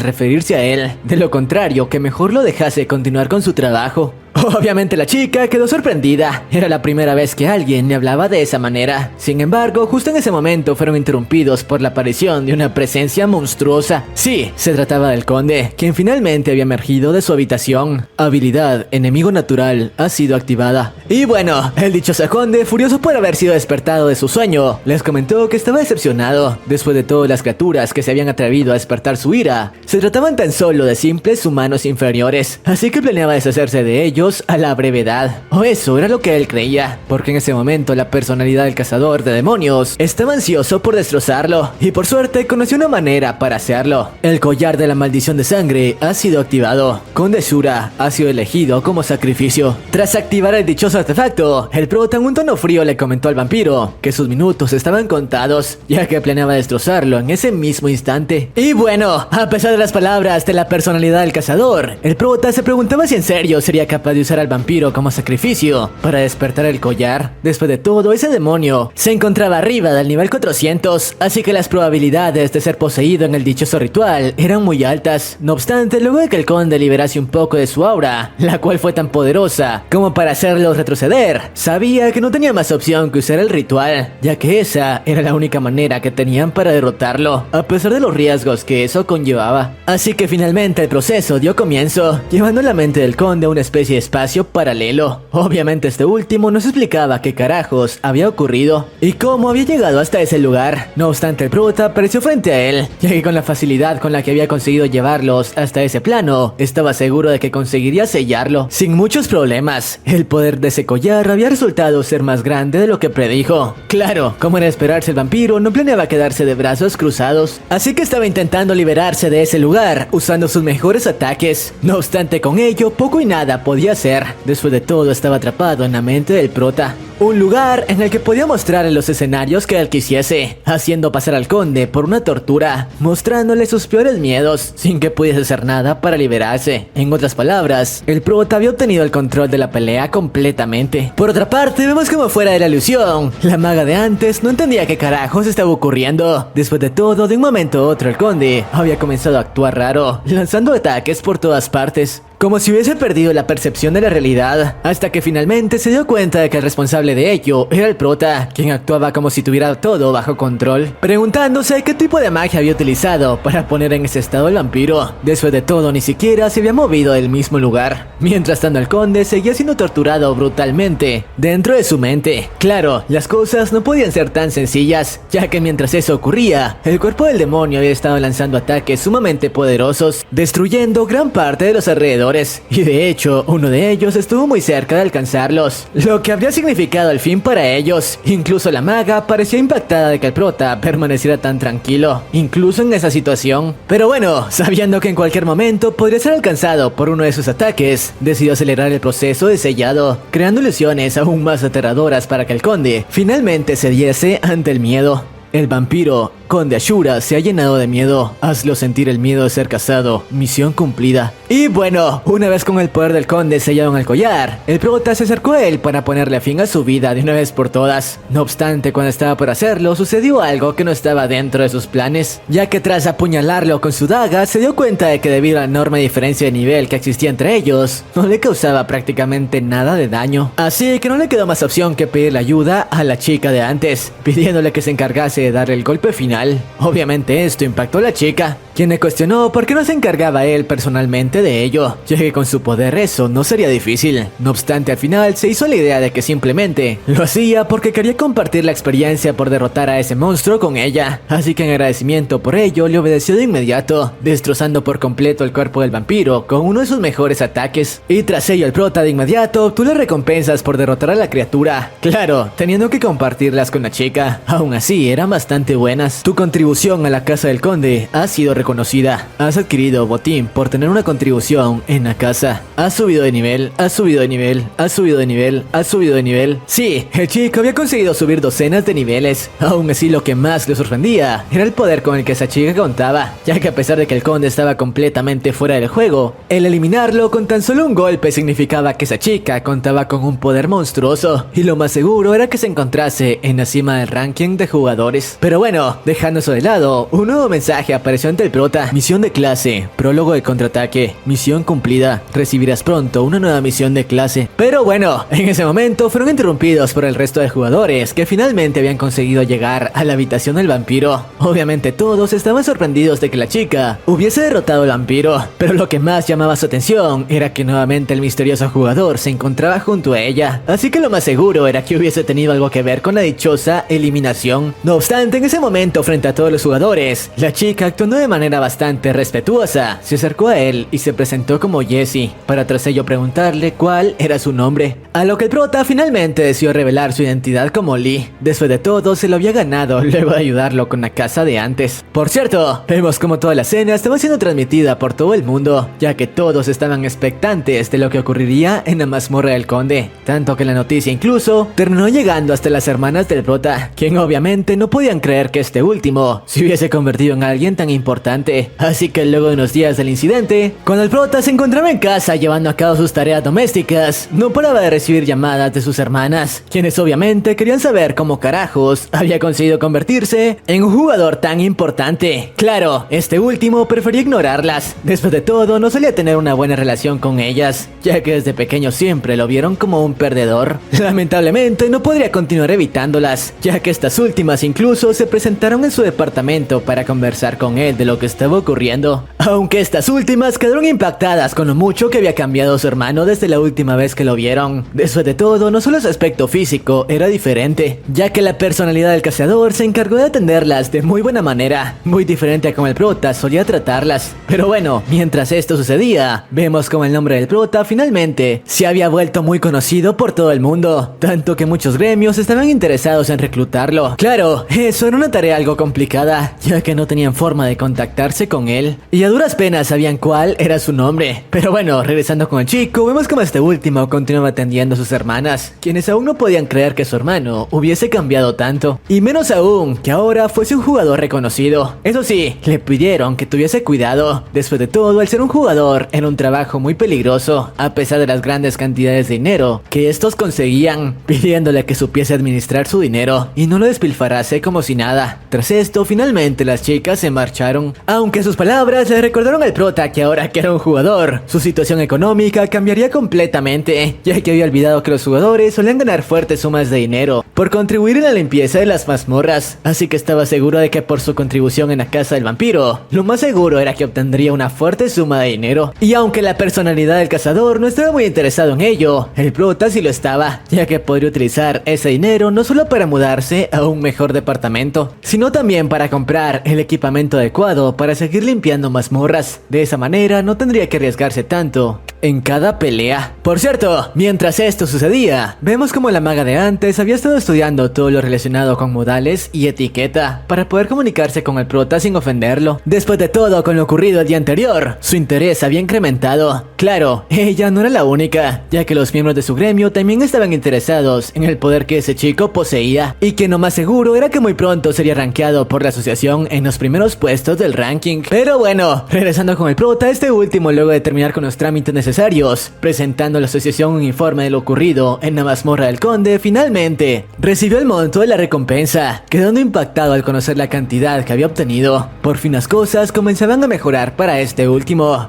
referirse a él, de lo contrario que mejor lo dejase continuar con su trabajo. Obviamente la chica quedó sorprendida, era la primera vez que alguien le hablaba de esa manera. Sin embargo, justo en ese momento fueron interrumpidos por la aparición de una presencia monstruosa. Sí, se trataba del conde, quien finalmente había emergido de su habitación. Habilidad enemigo natural ha sido activada. Y bueno, el dichoso conde, furioso por haber sido despertado de su sueño, les comentó que estaba decepcionado. Después de todo, las criaturas que se habían atrevido a despertar su ira se trataban tan solo de simples humanos inferiores, así que planeaba deshacerse de ellos a la brevedad. O eso era lo que él creía, porque en ese momento la personalidad del cazador de demonios estaba ansioso por destrozarlo, y por suerte conoció una manera para hacerlo. El collar de la maldición de sangre ha sido activado. Conde Shura ha sido elegido como sacrificio. Tras activar el dichoso artefacto, el prota en un tono frío le comentó al vampiro que sus minutos estaban contados, ya que planeaba destrozarlo en ese mismo instante. Y bueno, a pesar de las palabras de la personalidad del cazador, el prota se preguntaba si en serio sería capaz de usar al vampiro como sacrificio para despertar el collar. Después de todo, ese demonio se encontraba arriba del nivel 400, así que las probabilidades de ser poseído en el dichoso ritual eran muy altas. No obstante, luego de que el conde liberase un poco de su aura, la cual fue tan poderosa como para hacerlo retroceder, sabía que no tenía más opción que usar el ritual, ya que esa era la única manera que tenían para derrotarlo, a pesar de los riesgos que eso conllevaba. Así que finalmente el proceso dio comienzo, llevando la mente del conde a una especie de espacio paralelo. Obviamente este último nos explicaba qué carajos había ocurrido y cómo había llegado hasta ese lugar. No obstante, el prota apareció frente a él, ya que con la facilidad con la que había conseguido llevarlos hasta ese plano, estaba seguro de que conseguiría sellarlo sin muchos problemas. El poder de ese collar había resultado ser más grande de lo que predijo. Claro, como era de esperarse, el vampiro no planeaba quedarse de brazos cruzados, así que estaba intentando liberarse de ese lugar usando sus mejores ataques. No obstante, con ello poco y nada podía hacer. Después de todo, estaba atrapado en la mente del prota, un lugar en el que podía mostrar en los escenarios que él quisiese, haciendo pasar al conde por una tortura, mostrándole sus peores miedos, sin que pudiese hacer nada para liberarse. En otras palabras, el prota había obtenido el control de la pelea completamente. Por otra parte, vemos como fuera de la ilusión, la maga de antes no entendía qué carajos estaba ocurriendo. Después de todo, de un momento a otro, el conde había comenzado a actuar raro, lanzando ataques por todas partes, como si hubiese perdido la percepción de la realidad, hasta que finalmente se dio cuenta de que el responsable de ello era el prota, quien actuaba como si tuviera todo bajo control, preguntándose qué tipo de magia había utilizado para poner en ese estado al vampiro. Después de todo, ni siquiera se había movido del mismo lugar. Mientras tanto, el conde seguía siendo torturado brutalmente dentro de su mente. Claro, las cosas no podían ser tan sencillas, ya que mientras eso ocurría, el cuerpo del demonio había estado lanzando ataques sumamente poderosos, destruyendo gran parte de los alrededores, y de hecho, uno de ellos estuvo muy cerca de alcanzarlos, lo que habría significado llegado el fin para ellos. Incluso la maga parecía impactada de que el prota permaneciera tan tranquilo, incluso en esa situación. Pero bueno, sabiendo que en cualquier momento podría ser alcanzado por uno de sus ataques, decidió acelerar el proceso de sellado, creando ilusiones aún más aterradoras para que el conde finalmente cediese ante el miedo. El vampiro Conde Ashura se ha llenado de miedo. Hazlo sentir el miedo de ser cazado. Misión cumplida. Y bueno, una vez con el poder del conde sellado en el collar, el prota se acercó a él para ponerle fin a su vida de una vez por todas. No obstante, cuando estaba por hacerlo, sucedió algo que no estaba dentro de sus planes, ya que tras apuñalarlo con su daga, se dio cuenta de que debido a la enorme diferencia de nivel que existía entre ellos, no le causaba prácticamente nada de daño. Así que no le quedó más opción que pedirle ayuda a la chica de antes, pidiéndole que se encargase de darle el golpe final. Obviamente esto impactó a la chica, quien le cuestionó por qué no se encargaba él personalmente de ello, ya que con su poder eso no sería difícil. No obstante, al final se hizo la idea de que simplemente lo hacía porque quería compartir la experiencia por derrotar a ese monstruo con ella, así que en agradecimiento por ello le obedeció de inmediato, destrozando por completo el cuerpo del vampiro con uno de sus mejores ataques. Y tras ello el prota de inmediato obtuvo las recompensas por derrotar a la criatura, claro, teniendo que compartirlas con la chica. Aún así eran bastante buenas. Tu contribución a la casa del conde ha sido reconocida. Has adquirido botín por tener una contribución en la casa. Has subido de nivel, has subido de nivel, has subido de nivel, has subido de nivel. Sí, el chico había conseguido subir docenas de niveles. Aún así lo que más le sorprendía era el poder con el que esa chica contaba, ya que a pesar de que el conde estaba completamente fuera del juego, el eliminarlo con tan solo un golpe significaba que esa chica contaba con un poder monstruoso, y lo más seguro era que se encontrase en la cima del ranking de jugadores. Pero bueno, dejando eso de lado, un nuevo mensaje apareció ante el prota. Misión de clase, prólogo de contraataque, misión cumplida, recibirás pronto una nueva misión de clase. Pero bueno, en ese momento fueron interrumpidos por el resto de jugadores que finalmente habían conseguido llegar a la habitación del vampiro. Obviamente todos estaban sorprendidos de que la chica hubiese derrotado al vampiro, pero lo que más llamaba su atención era que nuevamente el misterioso jugador se encontraba junto a ella, así que lo más seguro era que hubiese tenido algo que ver con la dichosa eliminación. No obstante, en ese momento, frente a todos los jugadores, la chica, actuando de manera bastante respetuosa, se acercó a él y se presentó como Jessie, para tras ello preguntarle cuál era su nombre, a lo que el prota finalmente decidió revelar su identidad como Lee. Después de todo, se lo había ganado luego de ayudarlo con la casa de antes. Por cierto, vemos como toda la escena estaba siendo transmitida por todo el mundo, ya que todos estaban expectantes de lo que ocurriría en la mazmorra del conde, tanto que la noticia incluso terminó llegando hasta las hermanas del prota, quien obviamente no podían creer que este último se hubiese convertido en alguien tan importante. Así que luego de unos días del incidente, cuando el prota se encontraba en casa llevando a cabo sus tareas domésticas, no paraba de recibir llamadas de sus hermanas, quienes obviamente querían saber cómo carajos había conseguido convertirse en un jugador tan importante. Claro, este último prefería ignorarlas. Después de todo, no solía tener una buena relación con ellas, ya que desde pequeño siempre lo vieron como un perdedor. Lamentablemente no podría continuar evitándolas, ya que estas últimas incluso se presentaron en su departamento para conversar con él de lo que estaba ocurriendo. Aunque estas últimas quedaron impactadas con lo mucho que había cambiado su hermano desde la última vez que lo vieron. Después de todo, no solo su aspecto físico era diferente, ya que la personalidad del cazador se encargó de atenderlas de muy buena manera, muy diferente a como el prota solía tratarlas. Pero bueno, mientras esto sucedía, vemos como el nombre del prota finalmente se había vuelto muy conocido por todo el mundo, tanto que muchos gremios estaban interesados en reclutarlo. Claro, eso era una tarea algo complicada, ya que no tenían forma de contactarse con él, y a duras penas sabían cuál era su nombre. Pero bueno, regresando con el chico, vemos como este último continuaba atendiendo a sus hermanas, quienes aún no podían creer que su hermano hubiese cambiado tanto, y menos aún que ahora fuese un jugador reconocido. Eso sí, le pidieron que tuviese cuidado. Después de todo, al ser un jugador era un trabajo muy peligroso, a pesar de las grandes cantidades de dinero que estos conseguían, pidiéndole que supiese administrar su dinero y no lo despilfarrase como si nada. Tras esto, finalmente las chicas se marcharon, aunque sus palabras le recordaron al prota que ahora que era un jugador, su situación económica cambiaría completamente, ya que había olvidado que los jugadores solían ganar fuertes sumas de dinero por contribuir en la limpieza de las mazmorras, así que estaba seguro de que por su contribución en la casa del vampiro, lo más seguro era que obtendría una fuerte suma de dinero. Y aunque la personalidad del cazador no estaba muy interesado en ello, el prota sí lo estaba, ya que podría utilizar ese dinero no solo para mudarse a un mejor departamento, sino también para comprar el equipamiento adecuado para seguir limpiando mazmorras. De esa manera no tendría que arriesgarse tanto en cada pelea. Por cierto, mientras esto sucedía, vemos como la maga de antes había estado estudiando todo lo relacionado con modales y etiqueta para poder comunicarse con el prota sin ofenderlo. Después de todo, con lo ocurrido el día anterior, su interés había incrementado. Claro, ella no era la única, ya que los miembros de su gremio también estaban interesados en el poder que ese chico poseía, y que lo más seguro era que muy pronto sería rankeado por la asociación en los primeros puestos del ranking. Pero bueno, regresando con el prota, este último, luego de terminar con los trámites necesarios, presentando a la asociación un informe de lo ocurrido en la mazmorra del conde, finalmente recibió el monto de la recompensa, quedando impactado al conocer la cantidad que había obtenido. Por fin las cosas comenzaban a mejorar para este último.